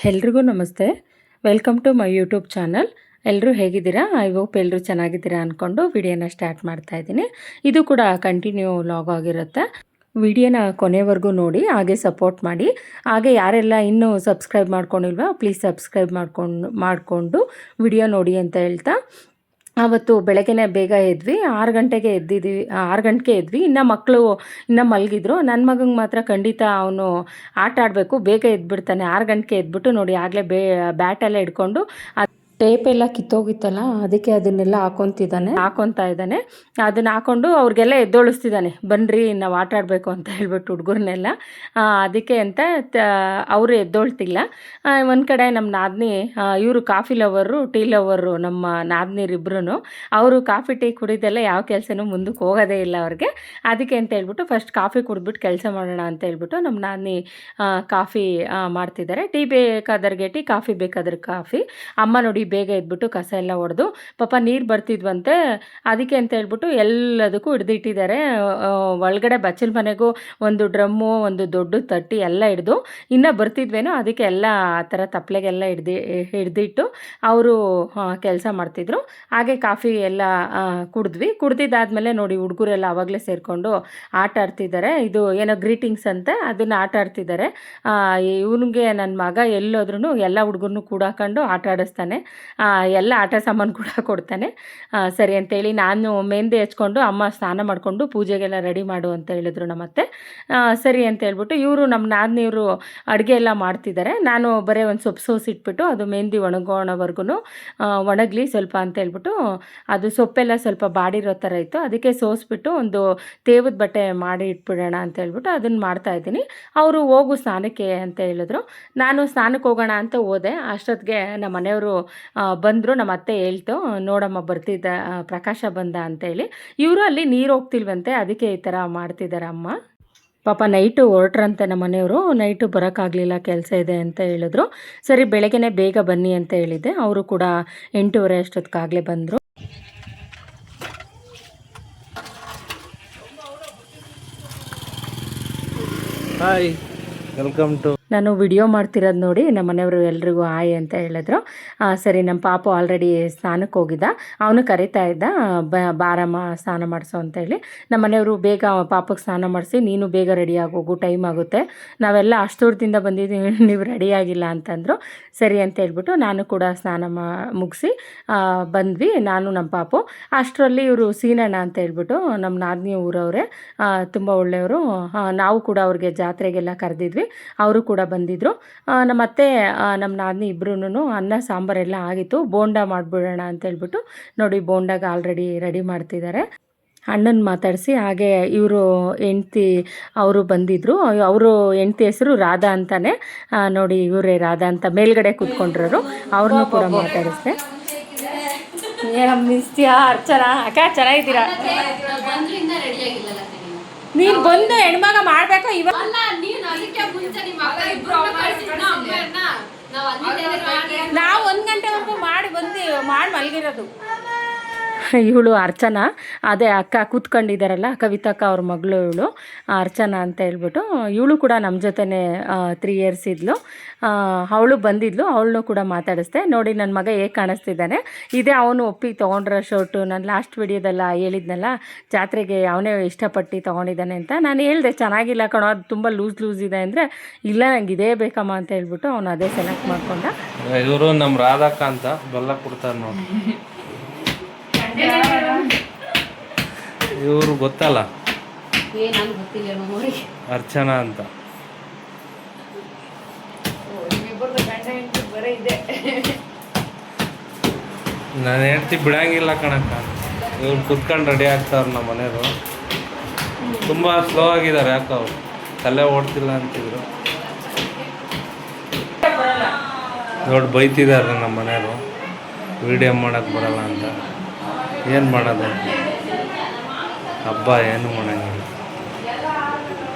ಎಲ್ರಿಗೂ ನಮಸ್ತೆ. Welcome to my YouTube channel. ಎಲ್ಲರೂ ಹೇಗಿದ್ದೀರಾ? ಐ ಹೋಪ್ ಎಲ್ಲರೂ ಚೆನ್ನಾಗಿದ್ದೀರಾ ಅಂದ್ಕೊಂಡು ವಿಡಿಯೋನ ಸ್ಟಾರ್ಟ್ ಮಾಡ್ತಾ ಇದ್ದೀನಿ. ಇದು ಕೂಡ ಕಂಟಿನ್ಯೂ ವ್ಲಾಗ್ ಆಗಿರುತ್ತೆ. ವಿಡಿಯೋನ ಕೊನೆವರೆಗೂ ನೋಡಿ, ಹಾಗೆ ಸಪೋರ್ಟ್ ಮಾಡಿ. ಹಾಗೆ ಯಾರೆಲ್ಲ ಇನ್ನೂ ಸಬ್ಸ್ಕ್ರೈಬ್ ಮಾಡ್ಕೊಂಡಿಲ್ವಾ ಪ್ಲೀಸ್ ಸಬ್ಸ್ಕ್ರೈಬ್ ಮಾಡಿಕೊಂಡು ವಿಡಿಯೋ ನೋಡಿ ಅಂತ ಹೇಳ್ತಾ, ಆವತ್ತು ಬೆಳಗ್ಗೆನೇ ಬೇಗ ಎದ್ವಿ. 6 ಗಂಟೆಗೆ ಎದ್ದಿದ್ದೀವಿ. 6 ಗಂಟೆಗೆ ಎದ್ವಿ. ಇನ್ನು ಮಕ್ಕಳು ಮಲಗಿದ್ರು. ನನ್ನ ಮಗಂಗೆ ಮಾತ್ರ ಖಂಡಿತ ಅವನು ಆಟ ಆಡಬೇಕು, ಬೇಗ ಎದ್ಬಿಡ್ತಾನೆ. 6 ಗಂಟೆಗೆ ಎದ್ಬಿಟ್ಟು ನೋಡಿ ಆಗಲೇ ಬ್ಯಾಟೆಲ್ಲ ಹಿಡ್ಕೊಂಡು ಟೇಪೆಲ್ಲ ಕಿತ್ತೋಗಿತ್ತಲ್ಲ, ಅದಕ್ಕೆ ಅದನ್ನೆಲ್ಲ ಹಾಕೊತಾ ಇದ್ದಾನೆ. ಅದನ್ನು ಹಾಕ್ಕೊಂಡು ಅವ್ರಿಗೆಲ್ಲ ಎದ್ದೊಳಿಸ್ತಿದ್ದಾನೆ, ಬನ್ನಿರಿ ನಾವು ಆಟ ಆಡಬೇಕು ಅಂತ ಹೇಳ್ಬಿಟ್ಟು ಹುಡುಗರನ್ನೆಲ್ಲ. ಅದಕ್ಕೆ ಅಂತ ಅವರು ಎದ್ದೊಳ್ತಿಲ್ಲ. ಒಂದು ಕಡೆ ನಮ್ಮ ನಾದಿನಿ, ಇವರು ಕಾಫಿ ಲವರು ಟೀ ಲವರು, ನಮ್ಮ ನಾದಿನಿರಿಬ್ರು ಅವರು ಕಾಫಿ ಟೀ ಕುಡಿದೆಲ್ಲ ಯಾವ ಕೆಲಸನೂ ಮುಂದಕ್ಕೆ ಹೋಗೋದೇ ಇಲ್ಲ ಅವ್ರಿಗೆ. ಅದಕ್ಕೆ ಅಂತ ಹೇಳ್ಬಿಟ್ಟು ಫಸ್ಟ್ ಕಾಫಿ ಕುಡಿದ್ಬಿಟ್ಟು ಕೆಲಸ ಮಾಡೋಣ ಅಂತ ಹೇಳ್ಬಿಟ್ಟು ನಮ್ಮ ನಾದಿನಿ ಕಾಫಿ ಮಾಡ್ತಿದ್ದಾರೆ. ಟೀ ಬೇಕಾದ್ರಿಗೆ ಟೀ, ಕಾಫಿ ಬೇಕಾದ್ರೆ ಕಾಫಿ. ಅಮ್ಮ ನೋಡಿ ಬೇಗ ಎದ್ಬಿಟ್ಟು ಕಸ ಎಲ್ಲ ಹೊಡೆದು, ಪಾಪ ನೀರು ಬರ್ತಿದ್ವಂತೆ, ಅದಕ್ಕೆ ಅಂತ ಹೇಳ್ಬಿಟ್ಟು ಎಲ್ಲದಕ್ಕೂ ಹಿಡ್ದಿಟ್ಟಿದ್ದಾರೆ. ಒಳಗಡೆ ಬಚ್ಚಲ ಮನೆಗೂ ಒಂದು ಡ್ರಮ್ಮು, ಒಂದು ದೊಡ್ಡ ತಟ್ಟಿ ಎಲ್ಲ ಹಿಡ್ದು ಇನ್ನೂ ಬರ್ತಿದ್ವೇನೋ, ಅದಕ್ಕೆ ಎಲ್ಲ ಆ ಥರ ತಪ್ಪಲೆಗೆಲ್ಲ ಹಿಡ್ದಿಟ್ಟು ಅವರು ಕೆಲಸ ಮಾಡ್ತಿದ್ರು. ಹಾಗೆ ಕಾಫಿ ಎಲ್ಲ ಕುಡ್ದಿದ್ದಾದಮೇಲೆ ನೋಡಿ ಹುಡುಗರೆಲ್ಲ ಆವಾಗಲೇ ಸೇರಿಕೊಂಡು ಆಟ ಆಡ್ತಿದ್ದಾರೆ. ಇದು ಏನೋ ಗ್ರೀಟಿಂಗ್ಸ್ ಅಂತೆ, ಅದನ್ನು ಆಟ ಆಡ್ತಿದ್ದಾರೆ. ಇವನಿಗೆ ನನ್ನ ಮಗ ಎಲ್ಲೋದ್ರೂ ಎಲ್ಲ ಹುಡುಗರನ್ನು ಕೂಡಾಕೊಂಡು ಆಟ ಆಡಿಸ್ತಾನೆ. ಎಲ್ಲ ಆಟ ಸಾಮಾನು ಕೂಡ ಕೊಡ್ತಾನೆ. ಸರಿ ಅಂತೇಳಿ ನಾನು ಮೆಹಂದಿ ಹಚ್ಕೊಂಡು, ಅಮ್ಮ ಸ್ನಾನ ಮಾಡಿಕೊಂಡು ಪೂಜೆಗೆಲ್ಲ ರೆಡಿ ಮಾಡು ಅಂತ ಹೇಳಿದ್ರು ನಮ್ಮತ್ತೆ. ಸರಿ ಅಂತ ಹೇಳ್ಬಿಟ್ಟು ಇವರು ನಮ್ಮ ನಾದಿನಿಯವರು ಅಡುಗೆ ಎಲ್ಲ ಮಾಡ್ತಿದ್ದಾರೆ. ನಾನು ಬರೀ ಒಂದು ಸೊಪ್ಪು ಸೋಸಿಟ್ಬಿಟ್ಟು ಅದು ಮೆಹಂದಿ ಒಣಗೋಣವರೆಗೂ ಒಣಗಲಿ ಸ್ವಲ್ಪ ಅಂತ ಹೇಳ್ಬಿಟ್ಟು, ಅದು ಸೊಪ್ಪೆಲ್ಲ ಸ್ವಲ್ಪ ಬಾಡಿರೋ ಥರ ಇತ್ತು, ಅದಕ್ಕೆ ಸೋಸ್ಬಿಟ್ಟು ಒಂದು ತೇವದ ಬಟ್ಟೆ ಮಾಡಿ ಇಟ್ಬಿಡೋಣ ಅಂತ ಹೇಳ್ಬಿಟ್ಟು ಅದನ್ನು ಮಾಡ್ತಾಯಿದ್ದೀನಿ. ಅವರು ಹೋಗು ಸ್ನಾನಕ್ಕೆ ಅಂತ ಹೇಳಿದ್ರು. ನಾನು ಸ್ನಾನಕ್ಕೆ ಹೋಗೋಣ ಅಂತ ಹೋದೆ. ಅಷ್ಟೊತ್ತಿಗೆ ನಮ್ಮ ಮನೆಯವರು ಬಂದರು. ನಮ್ಮ ಅತ್ತೆ ಹೇಳ್ತು, ನೋಡಮ್ಮ ಬರ್ತಿದ್ದ ಪ್ರಕಾಶ ಬಂದ ಅಂತೇಳಿ. ಇವರು ಅಲ್ಲಿ ನೀರು ಹೋಗ್ತಿಲ್ವಂತೆ, ಅದಕ್ಕೆ ಈ ಥರ ಮಾಡ್ತಿದ್ದಾರೆ ಅಮ್ಮ. ಪಾಪ ನೈಟು ಹೊರಟ್ರಂತೆ ನಮ್ಮ ಮನೆಯವರು. ನೈಟು ಬರೋಕ್ಕಾಗಲಿಲ್ಲ, ಕೆಲಸ ಇದೆ ಅಂತ ಹೇಳಿದ್ರು. ಸರಿ ಬೆಳಗ್ಗೆನೇ ಬೇಗ ಬನ್ನಿ ಅಂತ ಹೇಳಿದ್ದೆ. ಅವರು ಕೂಡ 8:30 ಅಷ್ಟೊತ್ತಿಗಾಗಲೇ ಬಂದರು. Hi, welcome to. ನಾನು ವಿಡಿಯೋ ಮಾಡ್ತಿರೋದು ನೋಡಿ ನಮ್ಮ ಮನೆಯವರು ಎಲ್ರಿಗೂ ಆಯ್ ಅಂತ ಹೇಳಿದ್ರು. ಸರಿ, ನಮ್ಮ ಪಾಪು ಆಲ್ರೆಡಿ ಸ್ನಾನಕ್ಕೆ ಹೋಗಿದ್ದ, ಅವನು ಕರಿತಾ ಇದ್ದ, ಬಾರಮ್ಮ ಸ್ನಾನ ಮಾಡಿಸೋ ಅಂತೇಳಿ. ನಮ್ಮ ಮನೆಯವರು ಬೇಗ ಪಾಪಕ್ಕೆ ಸ್ನಾನ ಮಾಡಿಸಿ, ನೀನು ಬೇಗ ರೆಡಿ ಆಗೋಗು, ಟೈಮ್ ಆಗುತ್ತೆ, ನಾವೆಲ್ಲ ಅಷ್ಟು ದೂರದಿಂದ ಬಂದಿದ್ದೀವಿ, ನೀವು ರೆಡಿಯಾಗಿಲ್ಲ ಅಂತಂದರು. ಸರಿ ಅಂತ ಹೇಳ್ಬಿಟ್ಟು ನಾನು ಕೂಡ ಸ್ನಾನ ಮುಗಿಸಿ ಬಂದ್ವಿ, ನಾನು ನಮ್ಮ ಪಾಪು. ಅಷ್ಟರಲ್ಲಿ ಇವರು ಸೀನಣ್ಣ ಅಂತ ಹೇಳ್ಬಿಟ್ಟು ನಮ್ಮ ನಾದಿನಿ ಊರವರೇ, ತುಂಬ ಒಳ್ಳೆಯವರು. ನಾವು ಕೂಡ ಅವ್ರಿಗೆ ಜಾತ್ರೆಗೆಲ್ಲ ಕರೆದಿದ್ವಿ, ಅವರು ಕೂಡ ಬಂದಿದ್ದರು. ನಮ್ಮ ಅತ್ತೆ ನಮ್ಮ ನಾದಿನಿ ಇಬ್ಬರೂ ಅನ್ನ ಸಾಂಬಾರೆಲ್ಲ ಆಗಿತ್ತು. ಬೋಂಡ ಮಾಡಿಬಿಡೋಣ ಅಂತೇಳ್ಬಿಟ್ಟು ನೋಡಿ ಬೋಂಡಾಗ ಆಲ್ರೆಡಿ ರೆಡಿ ಮಾಡ್ತಿದ್ದಾರೆ. ಅಣ್ಣನ ಮಾತಾಡಿಸಿ ಹಾಗೆ ಇವರು ಹೆಂಡ್ತಿ ಅವರು ಬಂದಿದ್ದರು. ಅವರು ಹೆಂಡ್ತಿ ಹೆಸರು ರಾಧಾ ಅಂತಾನೆ ನೋಡಿ, ಇವರೇ ರಾಧಾ ಅಂತ ಮೇಲ್ಗಡೆ ಕೂತ್ಕೊಂಡಿರೋರು, ಅವ್ರನ್ನೂ ಕೂಡ ಮಾತಾಡಿಸ್ದೆ. ಮಿಸ್ತಿಯಾ ಅರ್ಚನಾ ಅಕ್ಕ, ಚೆನ್ನಾಗಿದ್ದೀರಾ? ನೀನು ಬಂದು ಹೆಣ್ಮಗ ಮಾಡ್ಬೇಕು ಇವಾಗ. ನಾವು 1 ಗಂಟೆವರೆಗೂ ಮಾಡಿ ಮಲಗಿರೋದು. ಇವಳು ಅರ್ಚನಾ, ಅದೇ ಅಕ್ಕ ಕೂತ್ಕೊಂಡಿದ್ದಾರಲ್ಲ, ಕವಿತಕ್ಕ ಅವ್ರ ಮಗಳು ಇವಳು ಅರ್ಚನಾ ಅಂತ ಹೇಳ್ಬಿಟ್ಟು. ಇವಳು ಕೂಡ ನಮ್ಮ ಜೊತೆನೇ 3 ಇಯರ್ಸ್ ಇದ್ಲು. ಅವಳು ಬಂದಿದ್ಲು, ಅವಳನ್ನೂ ಕೂಡ ಮಾತಾಡಿಸ್ದೆ. ನೋಡಿ ನನ್ನ ಮಗ ಹೇಗೆ ಕಾಣಿಸ್ತಿದ್ದಾನೆ, ಇದೇ ಅವನು ಒಪ್ಪಿ ತೊಗೊಂಡಿರೋ ಶರ್ಟು. ನಾನು ಲಾಸ್ಟ್ ವಿಡಿಯೋದೆಲ್ಲ ಹೇಳಿದ್ನಲ್ಲ, ಜಾತ್ರೆಗೆ ಅವನೇ ಇಷ್ಟಪಟ್ಟು ತೊಗೊಂಡಿದ್ದಾನೆ ಅಂತ. ನಾನು ಹೇಳಿದೆ ಚೆನ್ನಾಗಿಲ್ಲ ಕಣೋ, ಅದು ತುಂಬ ಲೂಸ್ ಇದೆ ಅಂದರೆ, ಇಲ್ಲ ನಂಗೆ ಇದೇ ಬೇಕಮ್ಮ ಅಂತ ಹೇಳ್ಬಿಟ್ಟು ಅವನು ಅದೇ ಸೆಲೆಕ್ಟ್ ಮಾಡ್ಕೊಂಡ. ಇವರು ನಮ್ಮ ರಾಧಕ್ಕ ಅಂತ ಬೆಲ್ಲ ಕೊಡ್ತಾರೆ ನೋಡಿ. ಇವರು ಗೊತ್ತಲ್ಲ, ಅರ್ಚನಾ ಅಂತ. ನಾನು ಹೇಳ್ತಿ ಬಿಡಂಗಿಲ್ಲ ಕಣಕ್ಕ. ಇವ್ರು ಕುತ್ಕೊಂಡು ರೆಡಿ ಆಗ್ತಾವ್ರು ನಮ್ಮ ಮನೆಯವರು. ತುಂಬ ಸ್ಲೋ ಆಗಿದ್ದಾರೆ, ಯಾಕೆ ಅವರು ತಲೆ ಓಡ್ತಿಲ್ಲ ಅಂತಿದ್ರು. ನೋಡಿ ಬೈತಿದ್ದಾರೆ ನಮ್ಮ ಮನೆಯವರು, ವಿಡಿಯೋ ಮಾಡೋಕ್ಕೆ ಬರಲ್ಲ ಅಂತ. ಏನು ಮಾಡೋದು, ಹಬ್ಬ ಏನು ಮಾಡೋಂಗಿಲ್ಲ.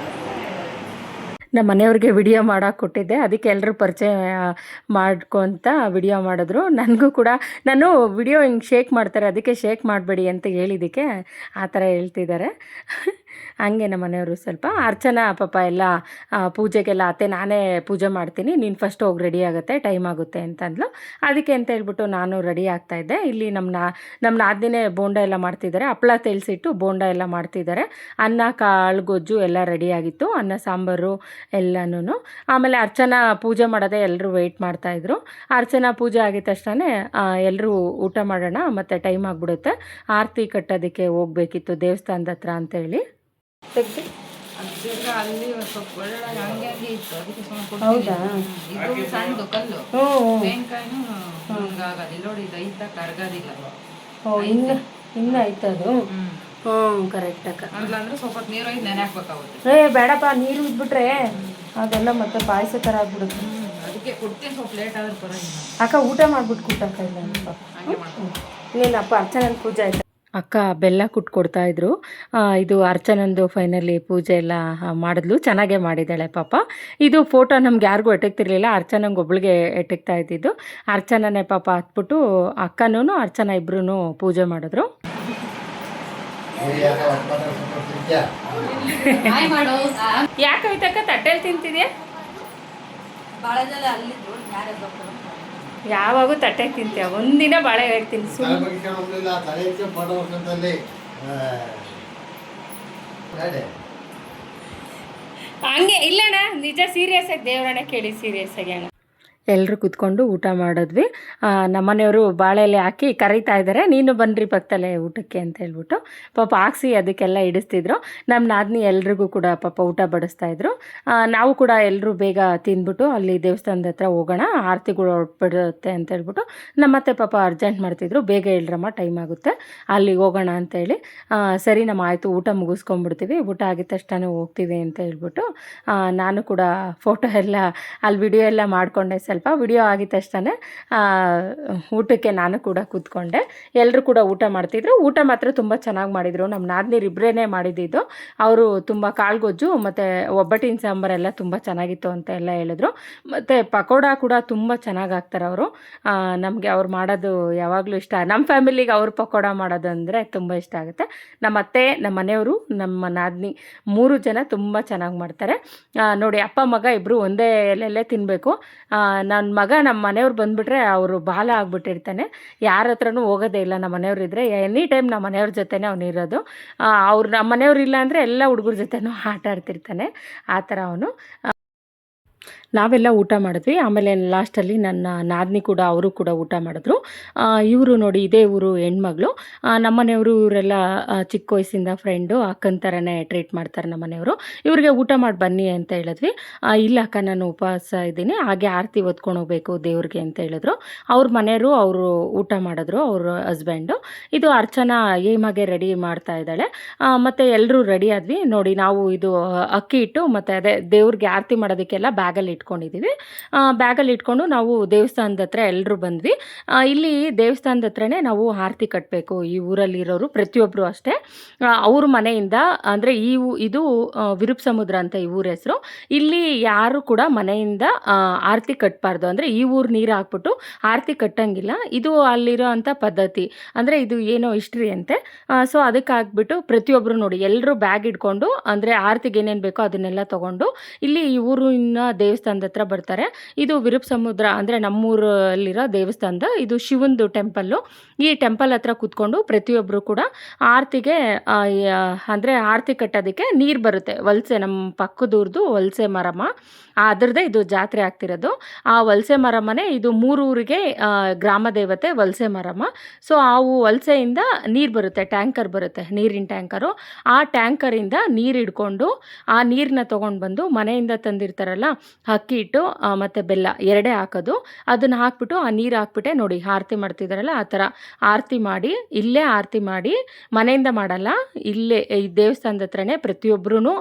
ನಮ್ಮ ಮನೆಯವ್ರಿಗೆ ವಿಡಿಯೋ ಮಾಡೋಕೆ ಕೊಟ್ಟಿದ್ದೆ, ಅದಕ್ಕೆ ಎಲ್ಲರೂ ಪರಿಚಯ ಮಾಡ್ಕೊತ ವಿಡಿಯೋ ಮಾಡಿದ್ರು. ನನಗೂ ಕೂಡ, ನಾನು ವಿಡಿಯೋ ಹಿಂಗೆ ಶೇಕ್ ಮಾಡ್ತಾರೆ, ಅದಕ್ಕೆ ಶೇಕ್ ಮಾಡಬೇಡಿ ಅಂತ ಹೇಳಿದ್ದಕ್ಕೆ ಆ ಥರ ಹೇಳ್ತಿದ್ದಾರೆ. ಹಂಗೆ ನಮ್ಮ ಮನೆಯವರು ಸ್ವಲ್ಪ ಅರ್ಚನಾ ಪಾಪ ಎಲ್ಲ ಪೂಜೆಗೆಲ್ಲ ಅತ್ತೆ ನಾನೇ ಪೂಜೆ ಮಾಡ್ತೀನಿ, ನೀನು ಫಸ್ಟ್ ಹೋಗಿ ರೆಡಿ ಆಗುತ್ತೆ, ಟೈಮ್ ಆಗುತ್ತೆ ಅಂತಂದ್ಲು. ಅದಕ್ಕೆ ಅಂತ ಹೇಳ್ಬಿಟ್ಟು ನಾನು ರೆಡಿ ಆಗ್ತಾಯಿದ್ದೆ. ಇಲ್ಲಿ ನಮ್ಮ ನಾದಿನೇ ಬೋಂಡ ಎಲ್ಲ ಮಾಡ್ತಿದ್ದಾರೆ, ಹಪ್ಪಳ ತೆಳ್ಸಿಟ್ಟು ಬೋಂಡ ಎಲ್ಲ ಮಾಡ್ತಿದ್ದಾರೆ. ಅನ್ನ ಕಾಳು ಗೊಜ್ಜು ಎಲ್ಲ ರೆಡಿಯಾಗಿತ್ತು, ಅನ್ನ ಸಾಂಬಾರು ಎಲ್ಲನೂ. ಆಮೇಲೆ ಅರ್ಚನಾ ಪೂಜೆ ಮಾಡೋದೇ ಎಲ್ಲರೂ ವೆಯ್ಟ್ ಮಾಡ್ತಾಯಿದ್ರು. ಅರ್ಚನಾ ಪೂಜೆ ಆಗಿದ ತಕ್ಷಣ ಎಲ್ಲರೂ ಊಟ ಮಾಡೋಣ, ಮತ್ತು ಟೈಮ್ ಆಗಿಬಿಡುತ್ತೆ, ಆರತಿ ಕಟ್ಟೋದಕ್ಕೆ ಹೋಗ್ಬೇಕಿತ್ತು ದೇವಸ್ಥಾನದ ಹತ್ರ ಅಂತೇಳಿ ತೆಗ್ದು. ಅಲ್ಲಿ ಸ್ವಲ್ಪ ಒಳ್ಳೊಳಗೆ ಹಂಗೆ ಇತ್ತು, ಅದಕ್ಕೆ ಹೌದಾ? ಇದು ಸಣ್ಣದು ಕಲ್ಲು ಹ್ಞೂ ತೆಂಗಿನಕಾಯಿನೂ ಹಿಂಗಾಗೋದಿಲ್ಲ ನೋಡಿ, ಇದು ಐತ ಕರ್ಗೋದಿಲ್ಲ. ಓ ಇನ್ನೂ ಆಯ್ತದು. ಹ್ಞೂ ಕರೆಕ್ಟ್ ಅಕ್ಕ. ಅಂದ್ರೆ ಸ್ವಲ್ಪ ಹೊತ್ತು ನೀರು ಒಯ್ದು ನೆನೆ ಹಾಕ್ಬೇಕಾಗುತ್ತೆ. ಬೇಡಪ್ಪ, ನೀರು ಇದ್ಬಿಟ್ರೆ ಅದೆಲ್ಲ ಮತ್ತೆ ಪಾಯಸ ಥರ ಆಗ್ಬಿಡುತ್ತೆ. ಅದಕ್ಕೆ ಕೊಡ್ತೀನಿ, ಸ್ವಲ್ಪ ಲೇಟ್ ಆದ್ರೆ ಪರವಾಗಿಲ್ಲ. ಅಕ್ಕ ಊಟ ಮಾಡ್ಬಿಟ್ಟು ಕೂಟಕ್ಕ ಇಲ್ಲ ಹಂಗೆ ಮಾಡ್ತೀನಿ. ಇನ್ನೇನಪ್ಪ ಅರ್ಚನನ ಪೂಜೆ ಆಯ್ತು. ಅಕ್ಕ ಬೆಲ್ಲ ಕೊಡ್ತಾಯಿದ್ರು. ಇದು ಅರ್ಚನಂದು ಫೈನಲಿ ಪೂಜೆ ಎಲ್ಲ ಮಾಡಿದ್ಲು, ಚೆನ್ನಾಗೇ ಮಾಡಿದ್ದಾಳೆ ಪಾಪ. ಇದು ಫೋಟೋ ನಮ್ಗೆ ಯಾರಿಗೂ ಎಟಕ್ತಿರ್ಲಿಲ್ಲ, ಅರ್ಚನಂಗೆ ಒಬ್ಳಿಗೆ ಎಟಕ್ತಾ ಇದ್ದಿದ್ದು. ಅರ್ಚನನೇ ಪಾಪ ಹತ್ಬಿಟ್ಟು ಅಕ್ಕನೂ ಅರ್ಚನಾ ಇಬ್ಬರೂ ಪೂಜೆ ಮಾಡಿದ್ರು. ಯಾಕೆ ಹೋಯ್ತಕ್ಕ ತಟ್ಟೆಲಿ ತಿಂತಿದ್ಯಾ? ಯಾವಾಗೂ ತಟ್ಟೆಗೆ ತಿಂತೀಯ, ಒಂದಿನ ಬಾಳೆ ಹೇಳ್ತೀನಿ ಹಂಗೆ ಇಲ್ಲಣ್ಣ, ನಿಜ ಸೀರಿಯಸ್ ಆಗಿ ದೇವರನ್ನ ಕೇಳಿ ಸೀರಿಯಸ್ ಆಗಿ ಅಣ್ಣ. ಎಲ್ಲರೂ ಕೂತ್ಕೊಂಡು ಊಟ ಮಾಡಿದ್ವಿ. ನಮ್ಮನೆಯವರು ಬಾಳೆ ಎಲೆ ಹಾಕಿ ಕರೀತಾ ಇದ್ದಾರೆ, ನೀನು ಬನ್ನಿರಿ ಪಕ್ಕದಲ್ಲೇ ಊಟಕ್ಕೆ ಅಂತ ಹೇಳ್ಬಿಟ್ಟು ಪಾಪ ಹಾಕ್ಸಿ ಅದಕ್ಕೆಲ್ಲ ಇಡಿಸ್ತಿದ್ರು. ನಮ್ಮ ನಾದಿನಿ ಎಲ್ರಿಗೂ ಕೂಡ ಪಾಪ ಊಟ ಬಡಿಸ್ತಾಯಿದ್ರು. ನಾವು ಕೂಡ ಎಲ್ಲರೂ ಬೇಗ ತಿಂದ್ಬಿಟ್ಟು ಅಲ್ಲಿ ದೇವಸ್ಥಾನದ ಹತ್ರ ಹೋಗೋಣ, ಆರತಿಗಳು ಹೊರಟ್ಬಿಡುತ್ತೆ ಅಂತ ಹೇಳ್ಬಿಟ್ಟು ನಮ್ಮತ್ತೆ ಪಾಪ ಅರ್ಜೆಂಟ್ ಮಾಡ್ತಿದ್ರು, ಬೇಗ ಹೇಳ್ರಮ್ಮ ಟೈಮ್ ಆಗುತ್ತೆ ಅಲ್ಲಿಗೆ ಹೋಗೋಣ ಅಂತೇಳಿ. ಸರಿ ನಮ್ಮ ಆಯಿತು, ಊಟ ಮುಗಿಸ್ಕೊಂಡ್ಬಿಡ್ತೀವಿ, ಊಟ ಆಗಿದ ತಕ್ಷಣ ಹೋಗ್ತೀವಿ ಅಂತ ಹೇಳ್ಬಿಟ್ಟು ನಾನು ಕೂಡ ಫೋಟೋ ಎಲ್ಲ ಅಲ್ಲಿ ವಿಡಿಯೋ ಎಲ್ಲ ಮಾಡಿಕೊಂಡೆ. ಸ್ವಲ್ಪ ವಿಡಿಯೋ ಆಗಿದ ತಕ್ಷಣ ಊಟಕ್ಕೆ ನಾನು ಕೂಡ ಕೂತ್ಕೊಂಡೆ. ಎಲ್ಲರೂ ಕೂಡ ಊಟ ಮಾಡ್ತಿದ್ರು. ಊಟ ಮಾತ್ರ ತುಂಬ ಚೆನ್ನಾಗಿ ಮಾಡಿದರು. ನಮ್ಮ ನಾದಿನಿರಿಬ್ಬರೇ ಮಾಡಿದ್ದು. ಅವರು ತುಂಬ ಕಾಳುಗೊಜ್ಜು ಮತ್ತು ಒಬ್ಬಟ್ಟಿನ ಸಾಂಬಾರೆಲ್ಲ ತುಂಬ ಚೆನ್ನಾಗಿತ್ತು ಅಂತ ಎಲ್ಲ ಹೇಳಿದ್ರು. ಮತ್ತು ಪಕೋಡ ಕೂಡ ತುಂಬ ಚೆನ್ನಾಗಿ ಹಾಕ್ತಾರೆ ಅವರು. ನಮಗೆ ಅವ್ರು ಮಾಡೋದು ಯಾವಾಗಲೂ ಇಷ್ಟ. ನಮ್ಮ ಫ್ಯಾಮಿಲಿಗೆ ಅವ್ರು ಪಕೋಡ ಮಾಡೋದು ಅಂದರೆ ತುಂಬ ಇಷ್ಟ ಆಗುತ್ತೆ. ನಮ್ಮ ಅತ್ತೆ, ನಮ್ಮ ಮನೆಯವರು, ನಮ್ಮ ನಾದಿನಿ 3 ಜನ ತುಂಬ ಚೆನ್ನಾಗಿ ಮಾಡ್ತಾರೆ ನೋಡಿ. ಅಪ್ಪ ಮಗ ಇಬ್ಬರು ಒಂದೇ ಎಲೆಯಲ್ಲೇ ತಿನ್ನಬೇಕು. ನನ್ನ ಮಗ ನಮ್ಮ ಮನೆಯವ್ರು ಬಂದುಬಿಟ್ರೆ ಅವರು ಬಾಲ ಆಗ್ಬಿಟ್ಟಿರ್ತಾನೆ, ಯಾರ ಹತ್ರನೂ ಹೋಗೋದೇ ಇಲ್ಲ. ನಮ್ಮ ಮನೆಯವ್ರು ಇದ್ದರೆ ಎನಿ ಟೈಮ್ ನಮ್ಮ ಮನೆಯವ್ರ ಜೊತೆನೇ ಅವನು ಇರೋದು. ಅವ್ರು ನಮ್ಮ ಮನೆಯವ್ರು ಇಲ್ಲ ಅಂದರೆ ಎಲ್ಲ ಹುಡುಗರ ಜೊತೆನೂ ಆಟ ಆಡ್ತಿರ್ತಾನೆ, ಆ ಥರ ಅವನು. ನಾವೆಲ್ಲ ಊಟ ಮಾಡಿದ್ವಿ. ಆಮೇಲೆ ಲಾಸ್ಟಲ್ಲಿ ನನ್ನ ನಾದಿನಿ ಕೂಡ ಅವರು ಕೂಡ ಊಟ ಮಾಡಿದ್ರು. ಇವರು ನೋಡಿ ಇದೇ ಊರು ಹೆಣ್ಮಗಳು. ನಮ್ಮನೆಯವರು ಇವರೆಲ್ಲ ಚಿಕ್ಕ ವಯಸ್ಸಿಂದ ಫ್ರೆಂಡು, ಅಕ್ಕನ ಥರನೇ ಟ್ರೀಟ್ ಮಾಡ್ತಾರೆ ನಮ್ಮನೆಯವರು. ಇವ್ರಿಗೆ ಊಟ ಮಾಡಿ ಬನ್ನಿ ಅಂತ ಹೇಳಿದ್ವಿ. ಇಲ್ಲ ಅಕ್ಕ ನಾನು ಉಪವಾಸ ಇದ್ದೀನಿ, ಹಾಗೆ ಆರತಿ ಹೊತ್ಕೊಂಡು ಹೋಗ್ಬೇಕು ದೇವ್ರಿಗೆ ಅಂತ ಹೇಳಿದ್ರು. ಅವ್ರ ಮನೆಯವರು ಅವರು ಊಟ ಮಾಡಿದ್ರು, ಅವ್ರ ಹಸ್ಬೆಂಡು. ಇದು ಅರ್ಚನಾ ಏಮಾಗೆ ರೆಡಿ ಮಾಡ್ತಾ ಇದ್ದಾಳೆ. ಮತ್ತು ಎಲ್ಲರೂ ರೆಡಿ ಆದ್ವಿ ನೋಡಿ. ನಾವು ಇದು ಅಕ್ಕಿ ಇಟ್ಟು ಮತ್ತು ಅದೇ ದೇವ್ರಿಗೆ ಆರತಿ ಮಾಡೋದಕ್ಕೆಲ್ಲ ಬ್ಯಾಗಲ್ಲಿ ಇಟ್ಕೊಂಡಿದ್ದೀವಿ. ಬ್ಯಾಗಲ್ಲಿ ಇಟ್ಕೊಂಡು ನಾವು ದೇವಸ್ಥಾನದ ಹತ್ರ ಎಲ್ಲರೂ ಬಂದ್ವಿ. ಇಲ್ಲಿ ದೇವಸ್ಥಾನದ ಹತ್ರನೇ ನಾವು ಆರತಿ ಕಟ್ಟಬೇಕು. ಈ ಊರಲ್ಲಿರೋರು ಪ್ರತಿಯೊಬ್ಬರು ಅಷ್ಟೇ. ಅವ್ರ ಮನೆಯಿಂದ ಅಂದರೆ ಇದು ವಿರುಪ್ ಸಮುದ್ರ ಅಂತ ಈ ಊರ ಹೆಸರು. ಇಲ್ಲಿ ಯಾರು ಕೂಡ ಮನೆಯಿಂದ ಆರತಿ ಕಟ್ಟಬಾರ್ದು, ಅಂದರೆ ಈ ಊರು ನೀರು ಹಾಕ್ಬಿಟ್ಟು ಆರತಿ ಕಟ್ಟಂಗಿಲ್ಲ. ಇದು ಅಲ್ಲಿರೋ ಅಂಥ ಪದ್ಧತಿ, ಅಂದರೆ ಇದು ಏನೋ ಹಿಸ್ಟ್ರಿ ಅಂತೆ. ಸೊ ಅದಕ್ಕಾಗ್ಬಿಟ್ಟು ಪ್ರತಿಯೊಬ್ಬರು ನೋಡಿ ಎಲ್ಲರೂ ಬ್ಯಾಗ್ ಇಟ್ಕೊಂಡು, ಅಂದರೆ ಆರತಿಗೆ ಏನೇನು ಬೇಕೋ ಅದನ್ನೆಲ್ಲ ತೊಗೊಂಡು ಇಲ್ಲಿ ಈ ಊರಿನ ದೇವಸ್ಥಾನದ ಹತ್ರ ಬರ್ತಾರೆ. ಇದು ವಿರುಪ್ ಸಮುದ್ರ ಅಂದರೆ ನಮ್ಮೂರಲ್ಲಿರೋ ದೇವಸ್ಥಾನದ ಇದು ಶಿವಂದು ಟೆಂಪಲ್ಲು. ಈ ಟೆಂಪಲ್ ಹತ್ರ ಕೂತ್ಕೊಂಡು ಪ್ರತಿಯೊಬ್ಬರು ಕೂಡ ಆರತಿಗೆ ಅಂದರೆ ಆರತಿ ಕಟ್ಟೋದಕ್ಕೆ ನೀರು ಬರುತ್ತೆ. ವಲಸೆ ನಮ್ಮ ಪಕ್ಕದೂರ್ದು ವಲಸೆ ಮರಮ್ಮ, ಅದರದ್ದೇ ಇದು ಜಾತ್ರೆ ಆಗ್ತಿರೋದು. ಆ ವಲಸೆ ಮರಮ್ಮನೇ ಇದು 3 ಊರಿಗೆ ಗ್ರಾಮ ದೇವತೆ ವಲಸೆ ಮರಮ್ಮ. ಸೊ ಆ ವಲಸೆಯಿಂದ ನೀರು ಬರುತ್ತೆ, ಟ್ಯಾಂಕರ್ ಬರುತ್ತೆ, ನೀರಿನ ಟ್ಯಾಂಕರು. ಆ ಟ್ಯಾಂಕರಿಂದ ನೀರು ಹಿಡ್ಕೊಂಡು ಆ ನೀರನ್ನ ತೊಗೊಂಡು ಬಂದು ಮನೆಯಿಂದ ತಂದಿರ್ತಾರಲ್ಲ ಅಕ್ಕಿ ಹಿಟ್ಟು ಮತ್ತು ಬೆಲ್ಲ ಎರಡೇ ಹಾಕೋದು, ಅದನ್ನು ಹಾಕ್ಬಿಟ್ಟು ಆ ನೀರು ಹಾಕ್ಬಿಟ್ಟೆ ನೋಡಿ ಆರತಿ ಮಾಡ್ತಿದ್ದಾರಲ್ಲ ಆ ಥರ ಆರತಿ ಮಾಡಿ, ಇಲ್ಲೇ ಆರತಿ ಮಾಡಿ, ಮನೆಯಿಂದ ಮಾಡಲ್ಲ, ಇಲ್ಲೇ ಈ ದೇವಸ್ಥಾನದ ಹತ್ರನೇ ಪ್ರತಿಯೊಬ್ಬರೂ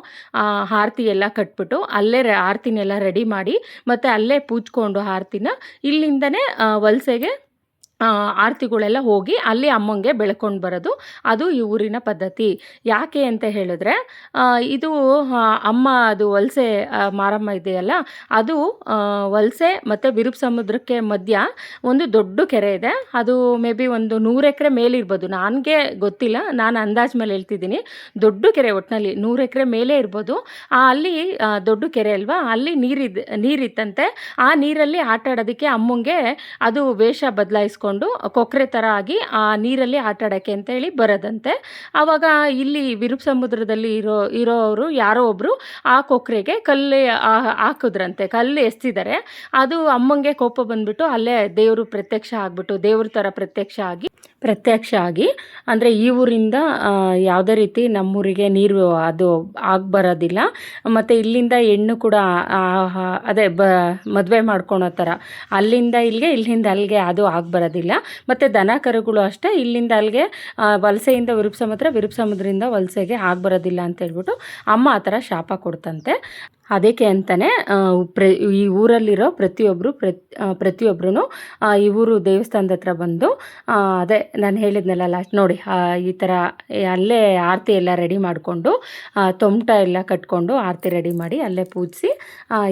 ಆರತಿ ಎಲ್ಲ ಕಟ್ಬಿಟ್ಟು ಅಲ್ಲೇ ಆರತಿನೆಲ್ಲ ರೆಡಿ ಮಾಡಿ ಮತ್ತು ಅಲ್ಲೇ ಪೂಜ್ಕೊಂಡು ಆರತಿನ ಇಲ್ಲಿಂದನೇ ವಲಸೆಗೆ ಆರತಿಗಳೆಲ್ಲ ಹೋಗಿ ಅಲ್ಲಿ ಅಮ್ಮಂಗೆ ಬೆಳ್ಕೊಂಡು ಬರೋದು, ಅದು ಈ ಊರಿನ ಪದ್ಧತಿ. ಯಾಕೆ ಅಂತ ಹೇಳಿದ್ರೆ ಇದು ಅಮ್ಮ ಅದು ವಲಸೆ ಮಾರಮ್ಮ ಇದೆಯಲ್ಲ, ಅದು ವಲಸೆ ಮತ್ತು ವಿರುಪ್ ಸಮುದ್ರಕ್ಕೆ ಮಧ್ಯ ಒಂದು ದೊಡ್ಡ ಕೆರೆ ಇದೆ. ಅದು ಮೇ ಬಿ ಒಂದು 100 ಎಕರೆ ಮೇಲಿರ್ಬೋದು, ನನಗೆ ಗೊತ್ತಿಲ್ಲ, ನಾನು ಅಂದಾಜು ಮೇಲೆ ಹೇಳ್ತಿದ್ದೀನಿ. ದೊಡ್ಡ ಕೆರೆ, ಒಟ್ಟಿನಲ್ಲಿ 100 ಎಕರೆ ಮೇಲೆ ಇರ್ಬೋದು. ಅಲ್ಲಿ ದೊಡ್ಡ ಕೆರೆ ಅಲ್ವಾ, ಅಲ್ಲಿ ನೀರಿತ್ತಂತೆ. ಆ ನೀರಲ್ಲಿ ಆಟ ಆಡೋದಕ್ಕೆ ಅಮ್ಮಂಗೆ ಅದು ವೇಷ ಬದಲಾಯಿಸ್ಕೊಂಡು ಕೊಕ್ರೆ ಥರ ಆಗಿ ಆ ನೀರಲ್ಲಿ ಆಟ ಆಡೋಕ್ಕೆ ಅಂತೇಳಿ ಬರೋದಂತೆ. ಆವಾಗ ಇಲ್ಲಿ ವಿರುಪ್ ಸಮುದ್ರದಲ್ಲಿ ಇರೋರು ಯಾರೋ ಒಬ್ಬರು ಆ ಕೊಕ್ರೆಗೆ ಕಲ್ಲು ಹಾಕಿದ್ರಂತೆ, ಕಲ್ಲು ಎಸ್ತಿದ್ದಾರೆ. ಅದು ಅಮ್ಮಂಗೆ ಕೋಪ ಬಂದುಬಿಟ್ಟು ಅಲ್ಲೇ ದೇವರು ಪ್ರತ್ಯಕ್ಷ ಆಗಿಬಿಟ್ಟು, ದೇವ್ರ ಥರ ಪ್ರತ್ಯಕ್ಷ ಆಗಿ ಅಂದರೆ ಈ ಊರಿಂದ ಯಾವುದೇ ರೀತಿ ನಮ್ಮೂರಿಗೆ ನೀರು ಅದು ಆಗಿ ಬರೋದಿಲ್ಲ. ಮತ್ತು ಇಲ್ಲಿಂದ ಹೆಣ್ಣು ಕೂಡ ಅದೇ ಮದುವೆ ಮಾಡ್ಕೊಳೋ ಥರ ಅಲ್ಲಿಂದ ಇಲ್ಲಿಗೆ, ಇಲ್ಲಿಂದ ಅಲ್ಲಿಗೆ ಅದು ಆಗಿ ಬರೋದಿಲ್ಲ. ಮತ್ತು ದನ ಕರುಗಳು ಅಷ್ಟೇ ಇಲ್ಲಿಂದ ಅಲ್ಲಿಗೆ ವಲಸೆಯಿಂದ ವಿರುಪ್ ಸಮುದ್ರದಿಂದ ವಲಸೆಗೆ ಆಗಿ ಬರೋದಿಲ್ಲ ಅಂತ ಹೇಳ್ಬಿಟ್ಟು ಅಮ್ಮ ಆ ಥರ ಶಾಪ ಕೊಡ್ತಂತೆ. ಅದಕ್ಕೆ ಅಂತಲೇ ಈ ಊರಲ್ಲಿರೋ ಪ್ರತಿಯೊಬ್ಬರೂ ಈ ಊರು ದೇವಸ್ಥಾನದ ಹತ್ರ ಬಂದು ಅದೇ ನಾನು ಹೇಳಿದ್ನಲ್ಲ ಲಾಸ್ಟ್ ನೋಡಿ, ಈ ಥರ ಅಲ್ಲೇ ಆರತಿ ಎಲ್ಲ ರೆಡಿ ಮಾಡಿಕೊಂಡು ತೊಮಟ ಎಲ್ಲ ಕಟ್ಕೊಂಡು ಆರತಿ ರೆಡಿ ಮಾಡಿ ಅಲ್ಲೇ ಪೂಜಿಸಿ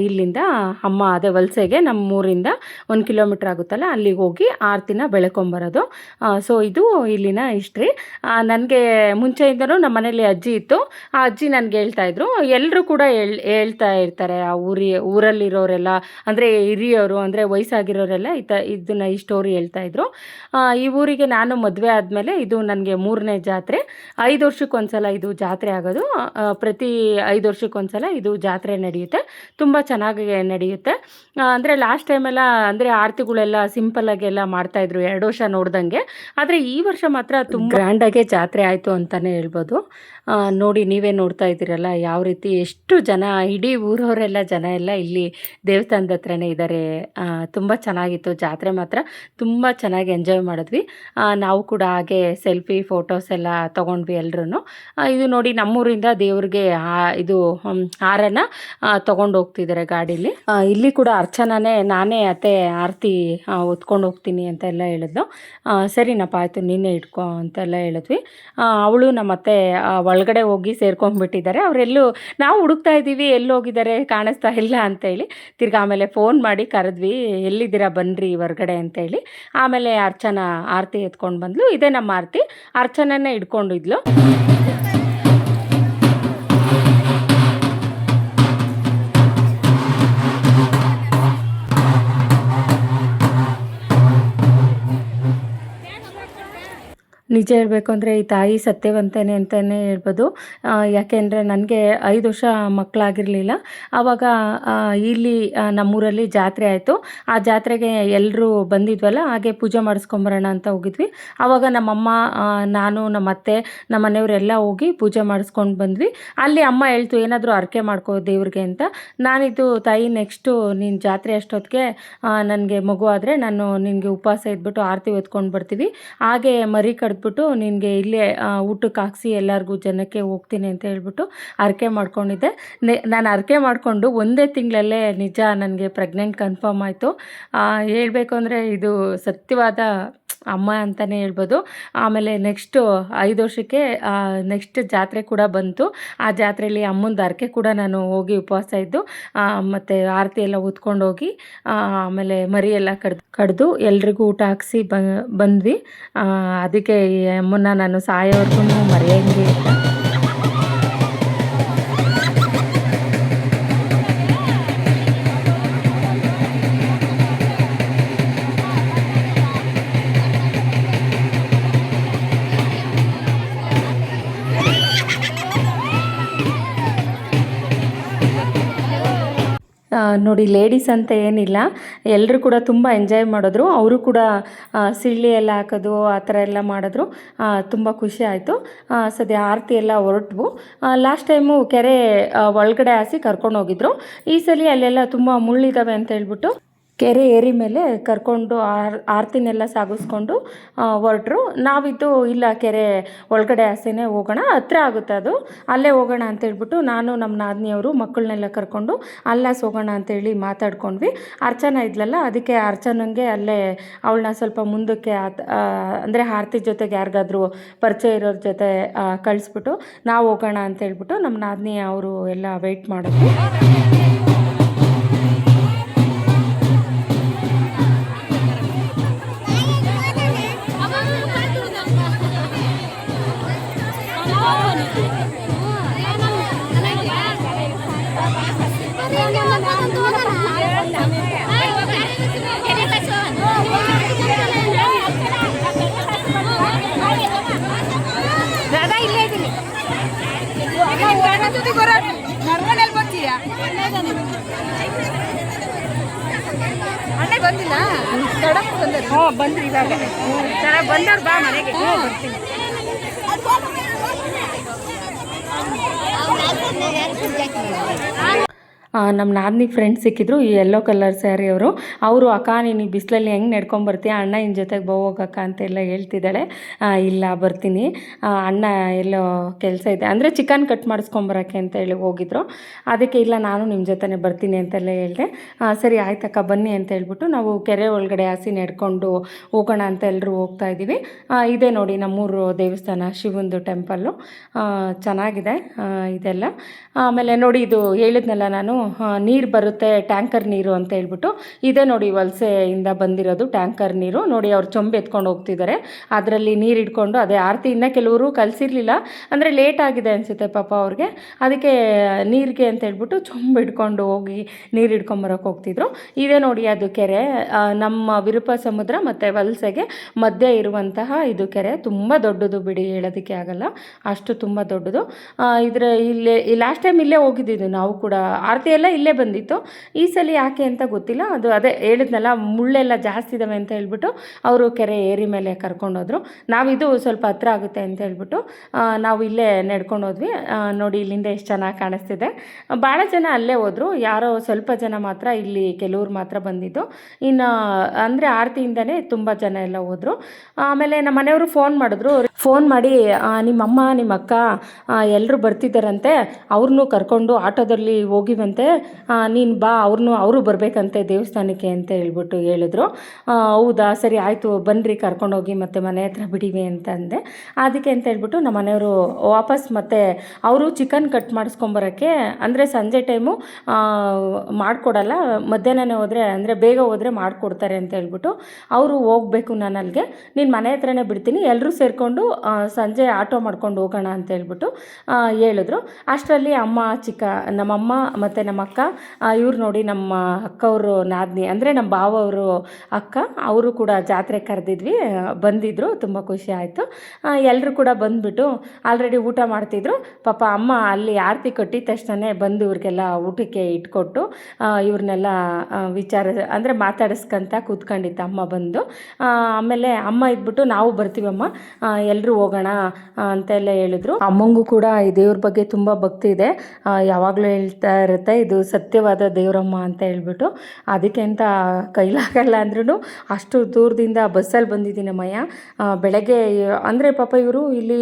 ಇಲ್ಲಿಂದ ಅಮ್ಮ ಅದೇ ವಲಸೆಗೆ ನಮ್ಮೂರಿಂದ 1 ಕಿಲೋಮೀಟ್ರ್ ಆಗುತ್ತಲ್ಲ ಅಲ್ಲಿಗೆ ಹೋಗಿ ಆರತಿನ ಬೆಳ್ಕೊಂಬರೋದು. ಸೊ ಇದು ಇಲ್ಲಿನ ಹಿಸ್ಟ್ರಿ. ನನಗೆ ಮುಂಚೆಯಿಂದನೂ ನಮ್ಮ ಮನೇಲಿ ಅಜ್ಜಿ ಇತ್ತು. ಆ ಅಜ್ಜಿ ನನಗೆ ಹೇಳ್ತಾಯಿದ್ರು, ಎಲ್ಲರೂ ಕೂಡ ಹೇಳ್ತಾ ಇರ್ತಾರೆ, ಆ ಊರಲ್ಲಿರೋರೆಲ್ಲ ಅಂದರೆ ಹಿರಿಯವರು ಅಂದರೆ ವಯಸ್ಸಾಗಿರೋರೆಲ್ಲ ಈ ಸ್ಟೋರಿ ಹೇಳ್ತಾಯಿದ್ರು. ಈ ಊರಿಗೆ ನಾನು ಮದುವೆ ಆದಮೇಲೆ ಇದು ನನಗೆ 3ನೇ ಜಾತ್ರೆ. 5 ವರ್ಷಕ್ಕೊಂದ್ಸಲ ಇದು ಜಾತ್ರೆ ಆಗೋದು. ಪ್ರತಿ 5 ವರ್ಷಕ್ಕೊಂದ್ಸಲ ಇದು ಜಾತ್ರೆ ನಡೆಯುತ್ತೆ. ತುಂಬ ಚೆನ್ನಾಗಿ ನಡೆಯುತ್ತೆ. ಅಂದರೆ ಲಾಸ್ಟ್ ಟೈಮೆಲ್ಲ ಅಂದರೆ ಆರತಿಗಳೆಲ್ಲ ಸಿಂಪಲ್ಲಾಗೆಲ್ಲ ಮಾಡ್ತಾಯಿದ್ರು 2 ವರ್ಷ ನೋಡ್ದಂಗೆ. ಆದರೆ ಈ ವರ್ಷ ಮಾತ್ರ ತುಂಬ ಗ್ರ್ಯಾಂಡಾಗೆ ಜಾತ್ರೆ ಆಯಿತು ಅಂತಲೇ ಹೇಳ್ಬೋದು. ನೋಡಿ ನೀವೇ ನೋಡ್ತಾ ಇದ್ದೀರಲ್ಲ ಯಾವ ರೀತಿ ಎಷ್ಟು ಜನ, ಇಡೀ ಊರವರೆಲ್ಲ ಜನ ಎಲ್ಲ ಇಲ್ಲಿ ದೇವಸ್ಥಾನದ ಹತ್ರನೇ ಇದ್ದಾರೆ. ತುಂಬ ಚೆನ್ನಾಗಿತ್ತು ಜಾತ್ರೆ, ಮಾತ್ರ ತುಂಬ ಚೆನ್ನಾಗಿ ಎಂಜಾಯ್ ಮಾಡಿದ್ವಿ. ನಾವು ಕೂಡ ಹಾಗೆ ಸೆಲ್ಫಿ ಫೋಟೋಸ್ ಎಲ್ಲ ತೊಗೊಂಡ್ವಿ ಎಲ್ಲರೂ. ಇದು ನೋಡಿ ನಮ್ಮೂರಿಂದ ದೇವ್ರಿಗೆ ಇದು ಹಾರನ ತೊಗೊಂಡು ಹೋಗ್ತಿದ್ದಾರೆ ಗಾಡೀಲಿ. ಇಲ್ಲಿ ಕೂಡ ಅರ್ಚನಾನೇ ನಾನೇ ಅತ್ತೆ ಆರತಿ ಹೊತ್ಕೊಂಡು ಹೋಗ್ತೀನಿ ಅಂತ ಎಲ್ಲ ಹೇಳಿದ್ಲು. ಸರಿನಪ್ಪ ಆಯಿತು ನೀನೇ ಇಟ್ಕೊ ಅಂತೆಲ್ಲ ಹೇಳಿದ್ವಿ. ಅವಳು ನಮ್ಮತ್ತೆ ಒಳಗಡೆ ಹೋಗಿ ಸೇರ್ಕೊಂಡ್ಬಿಟ್ಟಿದ್ದಾರೆ. ಅವರೆಲ್ಲೂ ನಾವು ಹುಡುಕ್ತಾ ಇದ್ದೀವಿ, ಎಲ್ಲಿ ಹೋಗಿದ್ದಾರೆ ಕಾಣಿಸ್ತಾ ಇಲ್ಲ ಅಂತೇಳಿ ತಿರ್ಗಿ ಆಮೇಲೆ ಫೋನ್ ಮಾಡಿ ಕರೆದ್ವಿ, ಎಲ್ಲಿದ್ದೀರಾ ಬನ್ನಿರಿ ಹೊರ್ಗಡೆ ಅಂತೇಳಿ. ಆಮೇಲೆ ಅರ್ಚನಾ ಆರತಿ ಎತ್ಕೊಂಡು ಬಂದ್ಲು. ಇದೇ ನಮ್ಮ ಆರತಿ, ಅರ್ಚನನ್ನೇ ಇಟ್ಕೊಂಡಿದ್ಲು. ನಿಜ ಹೇಳಬೇಕು ಅಂದರೆ ಈ ತಾಯಿ ಸತ್ಯವಂತನೇ ಅಂತಲೇ ಹೇಳ್ಬೋದು. ಯಾಕೆಂದರೆ ನನಗೆ 5 ವರ್ಷ ಮಕ್ಕಳಾಗಿರಲಿಲ್ಲ. ಆವಾಗ ಇಲ್ಲಿ ನಮ್ಮೂರಲ್ಲಿ ಜಾತ್ರೆ ಆಯಿತು. ಆ ಜಾತ್ರೆಗೆ ಎಲ್ಲರೂ ಬಂದಿದ್ವಲ್ಲ, ಹಾಗೆ ಪೂಜೆ ಮಾಡಿಸ್ಕೊಂಬರೋಣ ಅಂತ ಹೋಗಿದ್ವಿ. ಆವಾಗ ನಮ್ಮಮ್ಮ, ನಾನು, ನಮ್ಮ ಅತ್ತೆ, ನಮ್ಮ ಮನೆಯವರೆಲ್ಲ ಹೋಗಿ ಪೂಜೆ ಮಾಡಿಸ್ಕೊಂಡು ಬಂದ್ವಿ. ಅಲ್ಲಿ ಅಮ್ಮ ಹೇಳ್ತು ಏನಾದರೂ ಹರಕೆ ಮಾಡ್ಕೋ ದೇವ್ರಿಗೆ ಅಂತ. ನಾನಿದ್ದು ತಾಯಿ ನೆಕ್ಸ್ಟು ನೀನು ಜಾತ್ರೆ ಅಷ್ಟೊತ್ತಿಗೆ ನನಗೆ ಮಗು ಆದರೆ ನಾನು ನಿನಗೆ ಉಪವಾಸ ಇದ್ಬಿಟ್ಟು ಆರತಿ ಹೊತ್ಕೊಂಡು ಬರ್ತೀವಿ, ಹಾಗೆ ಮರಿ ಕಡ್ದ್ಬಿಟ್ಟು ನಿನಗೆ ಇಲ್ಲೇ ಊಟಕ್ಕೆ ಹಾಕ್ಸಿ ಎಲ್ಲರಿಗೂ ಜನಕ್ಕೆ ಹೋಗ್ತೀನಿ ಅಂತ ಹೇಳ್ಬಿಟ್ಟು ಹರಕೆ ಮಾಡ್ಕೊಂಡಿದ್ದೆ. ನಾನು ಹರಕೆ ಮಾಡಿಕೊಂಡು 1 ತಿಂಗಳಲ್ಲೇ ನಿಜ ನನಗೆ ಪ್ರೆಗ್ನೆಂಟ್ ಕನ್ಫರ್ಮ್ ಆಯಿತು. ಹೇಳಬೇಕು ಅಂದರೆ ಇದು ಸತ್ಯವಾದ ಅಮ್ಮ ಅಂತಲೇ ಹೇಳ್ಬೋದು. ಆಮೇಲೆ ನೆಕ್ಸ್ಟು 5 ವರ್ಷಕ್ಕೆ ನೆಕ್ಸ್ಟ್ ಜಾತ್ರೆ ಕೂಡ ಬಂತು. ಆ ಜಾತ್ರೆಯಲ್ಲಿ ಅಮ್ಮಂದು ಹರಕೆ ಕೂಡ ನಾನು ಹೋಗಿ ಉಪವಾಸ ಇದ್ದು ಮತ್ತು ಆರತಿ ಎಲ್ಲ ಹೊತ್ಕೊಂಡು ಹೋಗಿ ಆಮೇಲೆ ಮರಿ ಎಲ್ಲ ಕಡ್ದು ಎಲ್ರಿಗೂ ಊಟ ಹಾಕ್ಸಿ ಬಂದ್ವಿ. ಅದಕ್ಕೆ ಈ ಅಮ್ಮನ್ನ ನಾನು ಸಾಯೋವರೆಗೂ ಮರೆಯೋಂಗೆ ಇಲ್ಲ. ನೋಡಿ ಲೇಡೀಸ್ ಅಂತ ಏನಿಲ್ಲ, ಎಲ್ಲರೂ ಕೂಡ ತುಂಬ ಎಂಜಾಯ್ ಮಾಡಿದ್ರು. ಅವರು ಕೂಡ ಸಿಳ್ಳಿ ಎಲ್ಲ ಹಾಕೋದು ಆ ಥರ ಎಲ್ಲ ಮಾಡಿದ್ರು. ತುಂಬ ಖುಷಿ ಆಯಿತು. ಸದ್ಯ ಆರತಿ ಎಲ್ಲ ಹೊರಟ್ವು. ಲಾಸ್ಟ್ ಟೈಮು ಕೆರೆ ಒಳಗಡೆ ಹಾಸಿ ಕರ್ಕೊಂಡು ಹೋಗಿದ್ರು. ಈ ಸಲ ಅಲ್ಲೆಲ್ಲ ತುಂಬ ಮುಳ್ಳಿದ್ದಾವೆ ಅಂತ ಹೇಳ್ಬಿಟ್ಟು ಕೆರೆ ಏರಿ ಮೇಲೆ ಕರ್ಕೊಂಡು ಆರತಿನೆಲ್ಲ ಸಾಗಿಸ್ಕೊಂಡು ಹೊರಟ್ರು. ನಾವಿದ್ದು ಇಲ್ಲ ಕೆರೆ ಒಳಗಡೆ ಆಸೆನೇ ಹೋಗೋಣ, ಹತ್ರ ಆಗುತ್ತೆ ಅದು, ಅಲ್ಲೇ ಹೋಗೋಣ ಅಂತೇಳ್ಬಿಟ್ಟು ನಾನು ನಮ್ಮ ನಾದಿನಿಯವರು ಮಕ್ಕಳನ್ನೆಲ್ಲ ಕರ್ಕೊಂಡು ಅಲ್ಲಾಸ್ ಹೋಗೋಣ ಅಂತೇಳಿ ಮಾತಾಡ್ಕೊಂಡ್ವಿ. ಅರ್ಚನಾ ಇದ್ಲಲ್ಲ, ಅದಕ್ಕೆ ಅರ್ಚನಂಗೆ ಅಲ್ಲೇ ಅವಳನ್ನ ಸ್ವಲ್ಪ ಮುಂದಕ್ಕೆ ಅಂದರೆ ಆರತಿ ಜೊತೆಗೆ ಯಾರಿಗಾದ್ರೂ ಪರಿಚಯ ಇರೋರ ಜೊತೆ ಕಳಿಸ್ಬಿಟ್ಟು ನಾವು ಹೋಗೋಣ ಅಂತೇಳ್ಬಿಟ್ಟು ನಮ್ಮ ನಾದಿನಿ ಅವರು ಎಲ್ಲ ವೆಯ್ಟ್ ಮಾಡಿದ್ರು. ಬಂದಿಲ್ಲ ಬಂದ್ರಿ ಇವಾಗ ಬಂದವ್ರು ಬಾ ಮನೆಗೆ. ನಮ್ಮ ನಾದಿನಿ ಫ್ರೆಂಡ್ಸ್ ಸಿಕ್ಕಿದ್ರು, ಈ ಯೆಲ್ಲೋ ಕಲರ್ ಸ್ಯಾರಿ ಅವರು ಅಕ್ಕ ನೀನು ಬಿಸಿಲಲ್ಲಿ ಹೆಂಗೆ ನಡ್ಕೊಂಬರ್ತೀಯ, ಅಣ್ಣ ಇನ್ನ ಜೊತೆಗೆ ಹೋಗಕ್ಕ ಅಂತೆಲ್ಲ ಹೇಳ್ತಿದ್ದಾಳೆ. ಇಲ್ಲ ಬರ್ತೀನಿ, ಅಣ್ಣ ಎಲ್ಲೋ ಕೆಲಸ ಇದೆ ಅಂದರೆ ಚಿಕನ್ ಕಟ್ ಮಾಡಿಸ್ಕೊಂಬರೋಕ್ಕೆ ಅಂತ ಹೇಳಿ ಹೋಗಿದ್ರು. ಅದಕ್ಕೆ ಇಲ್ಲ ನಾನು ನಿಮ್ಮ ಜೊತೆನೇ ಬರ್ತೀನಿ ಅಂತೆಲ್ಲ ಹೇಳಿದೆ. ಸರಿ ಆಯ್ತಕ್ಕ ಬನ್ನಿ ಅಂತ ಹೇಳ್ಬಿಟ್ಟು ನಾವು ಕೆರೆ ಒಳಗಡೆ ಹಾಸಿ ನಡ್ಕೊಂಡು ಹೋಗೋಣ ಅಂತ ಎಲ್ಲರೂ ಹೋಗ್ತಾ ಇದ್ದೀವಿ. ಇದೇ ನೋಡಿ ನಮ್ಮೂರು ದೇವಸ್ಥಾನ, ಶಿವಂದು ಟೆಂಪಲ್ಲು ಚೆನ್ನಾಗಿದೆ ಇದೆಲ್ಲ. ಆಮೇಲೆ ನೋಡಿ ಇದು ಹೇಳಿದ್ನಲ್ಲ ನಾನು, ನೀರು ಬರುತ್ತೆ ಟ್ಯಾಂಕರ್ ನೀರು ಅಂತ ಹೇಳ್ಬಿಟ್ಟು, ಇದೇ ನೋಡಿ ವಲಸೆಯಿಂದ ಬಂದಿರೋದು ಟ್ಯಾಂಕರ್ ನೀರು. ನೋಡಿ ಅವ್ರು ಚೊಂಬು ಎತ್ಕೊಂಡು ಹೋಗ್ತಿದ್ದಾರೆ, ಅದರಲ್ಲಿ ನೀರು ಇಟ್ಕೊಂಡು, ಅದೇ ಆರತಿ ಇನ್ನೂ ಕೆಲವರು ಕಲಿಸಿರ್ಲಿಲ್ಲ ಅಂದರೆ ಲೇಟ್ ಆಗಿದೆ ಅನಿಸುತ್ತೆ ಪಾಪ ಅವ್ರಿಗೆ, ಅದಕ್ಕೆ ನೀರಿಗೆ ಅಂತ ಹೇಳ್ಬಿಟ್ಟು ಚೊಂಬು ಇಟ್ಕೊಂಡು ಹೋಗಿ ನೀರು ಹಿಡ್ಕೊಂಬರೋಕೆ ಹೋಗ್ತಿದ್ರು. ಇದೇ ನೋಡಿ ಅದು ಕೆರೆ, ನಮ್ಮ ವಿರೂಪ ಸಮುದ್ರ ಮತ್ತು ವಲಸೆಗೆ ಮಧ್ಯೆ ಇರುವಂತಹ ಇದು ಕೆರೆ. ತುಂಬ ದೊಡ್ಡದು ಬಿಡಿ, ಹೇಳೋದಕ್ಕೆ ಆಗಲ್ಲ, ಅಷ್ಟು ತುಂಬ ದೊಡ್ಡದು. ಇಲ್ಲೇ ಲಾಸ್ಟ್ ಟೈಮ್ ಇಲ್ಲೇ ಹೋಗಿದ್ದಿದ್ದು ನಾವು ಕೂಡ, ಆರತಿ ಎಲ್ಲ ಇಲ್ಲೇ ಬಂದಿತ್ತು. ಈ ಸಲ ಯಾಕೆ ಅಂತ ಗೊತ್ತಿಲ್ಲ, ಅದು ಅದೇ ಹೇಳಿದ್ನಲ್ಲ ಮುಳ್ಳೆಲ್ಲ ಜಾಸ್ತಿ ಇದ್ದಾವೆ ಅಂತ ಹೇಳ್ಬಿಟ್ಟು ಅವರು ಕೆರೆ ಏರಿ ಮೇಲೆ ಕರ್ಕೊಂಡೋದ್ರು. ನಾವಿದು ಸ್ವಲ್ಪ ಹತ್ರ ಆಗುತ್ತೆ ಅಂತ ಹೇಳ್ಬಿಟ್ಟು ನಾವು ಇಲ್ಲೇ ನಡ್ಕೊಂಡು ಹೋದ್ವಿ. ನೋಡಿ ಇಲ್ಲಿಂದ ಎಷ್ಟು ಚೆನ್ನಾಗಿ ಕಾಣಿಸ್ತಿದೆ. ಭಾಳ ಜನ ಅಲ್ಲೇ ಹೋದರು, ಯಾರೋ ಸ್ವಲ್ಪ ಜನ ಮಾತ್ರ ಇಲ್ಲಿ ಕೆಲವ್ರು ಮಾತ್ರ ಬಂದಿದ್ದು. ಇನ್ನು ಅಂದರೆ ಆರತಿಯಿಂದನೇ ತುಂಬ ಜನ ಎಲ್ಲ ಹೋದರು. ಆಮೇಲೆ ನಮ್ಮ ಮನೆಯವರು ಫೋನ್ ಮಾಡಿದ್ರು, ಫೋನ್ ಮಾಡಿ ನಿಮ್ಮಮ್ಮ ನಿಮ್ಮ ಅಕ್ಕ ಎಲ್ಲರೂ ಬರ್ತಿದ್ದಾರಂತೆ, ಅವ್ರನ್ನೂ ಕರ್ಕೊಂಡು ಆಟೋದಲ್ಲಿ ಹೋಗಿವಂತೆ, ನೀನು ಬಾ ಅವರು ಬರಬೇಕಂತೆ ದೇವಸ್ಥಾನಕ್ಕೆ ಅಂತ ಹೇಳ್ಬಿಟ್ಟು ಹೇಳಿದ್ರು. ಹೌದಾ ಸರಿ ಆಯಿತು ಬನ್ನಿರಿ ಕರ್ಕೊಂಡೋಗಿ ಮತ್ತೆ ಮನೆ ಹತ್ರ ಬಿಡಿವಿ ಅಂತ ಅಂದೆ. ಅದಕ್ಕೆ ಅಂತ ಹೇಳ್ಬಿಟ್ಟು ನಮ್ಮ ಮನೆಯವರು ವಾಪಸ್ ಮತ್ತೆ ಅವರು ಚಿಕನ್ ಕಟ್ ಮಾಡಿಸ್ಕೊಂಬರೋಕ್ಕೆ ಅಂದರೆ ಸಂಜೆ ಟೈಮು ಮಾಡಿಕೊಡಲ್ಲ, ಮಧ್ಯಾಹ್ನನೇ ಹೋದರೆ ಅಂದರೆ ಬೇಗ ಹೋದರೆ ಮಾಡಿಕೊಡ್ತಾರೆ ಅಂತ ಹೇಳ್ಬಿಟ್ಟು ಅವರು ಹೋಗಬೇಕು, ನಾನು ಅಲ್ಲಿಗೆ ನೀನು ಮನೆ ಹತ್ರನೇ ಬಿಡ್ತೀನಿ, ಎಲ್ಲರೂ ಸೇರಿಕೊಂಡು ಸಂಜೆ ಆಟೋ ಮಾಡ್ಕೊಂಡು ಹೋಗೋಣ ಅಂತ ಹೇಳ್ಬಿಟ್ಟು ಹೇಳಿದ್ರು. ಅಷ್ಟರಲ್ಲಿ ಅಮ್ಮ ನಮ್ಮಮ್ಮ ಮತ್ತು ನಮ್ಮ ಅಕ್ಕ ಇವ್ರು ನೋಡಿ ನಮ್ಮ ಅಕ್ಕವರು ನಾದಿನಿ ಅಂದರೆ ನಮ್ಮ ಭಾವವರು ಅಕ್ಕ, ಅವರು ಕೂಡ ಜಾತ್ರೆ ಕರೆದಿದ್ವಿ, ಬಂದಿದ್ದರು, ತುಂಬ ಖುಷಿ ಆಯಿತು. ಎಲ್ಲರೂ ಕೂಡ ಬಂದುಬಿಟ್ಟು ಆಲ್ರೆಡಿ ಊಟ ಮಾಡ್ತಿದ್ರು. ಪಾಪ ಅಮ್ಮ ಅಲ್ಲಿ ಆರತಿ ಕಟ್ಟಿದ ತಕ್ಷಣ ಬಂದು ಇವ್ರಿಗೆಲ್ಲ ಊಟಕ್ಕೆ ಇಟ್ಕೊಟ್ಟು ಇವ್ರನ್ನೆಲ್ಲ ಅಂದರೆ ಮಾತಾಡಿಸ್ಕೊಂತ ಕೂತ್ಕೊಂಡಿತ್ತು ಅಮ್ಮ ಬಂದು. ಆಮೇಲೆ ಅಮ್ಮ ಇದ್ಬಿಟ್ಟು ನಾವು ಬರ್ತೀವಮ್ಮ ಎಲ್ಲರೂ ಹೋಗೋಣ ಅಂತೆಲ್ಲ ಹೇಳಿದ್ರು. ಅಮ್ಮಂಗೂ ಕೂಡ ಈ ದೇವ್ರ ಬಗ್ಗೆ ತುಂಬ ಭಕ್ತಿ ಇದೆ, ಯಾವಾಗಲೂ ಹೇಳ್ತಾ ಇರುತ್ತೆ ಇದು ಸತ್ಯವಾದ ದೇವರಮ್ಮ ಅಂತ ಹೇಳ್ಬಿಟ್ಟು. ಅದಕ್ಕೆ ಅಂತ ಕೈಲಾಗಲ್ಲ ಅಂದ್ರೂ ಅಷ್ಟು ದೂರದಿಂದ ಬಸ್ಸಲ್ಲಿ ಬಂದಿದ್ದೀನಮ್ಮಯ್ಯ. ಬೆಳಗ್ಗೆ ಅಂದರೆ ಪಾಪ ಇವರು ಇಲ್ಲಿ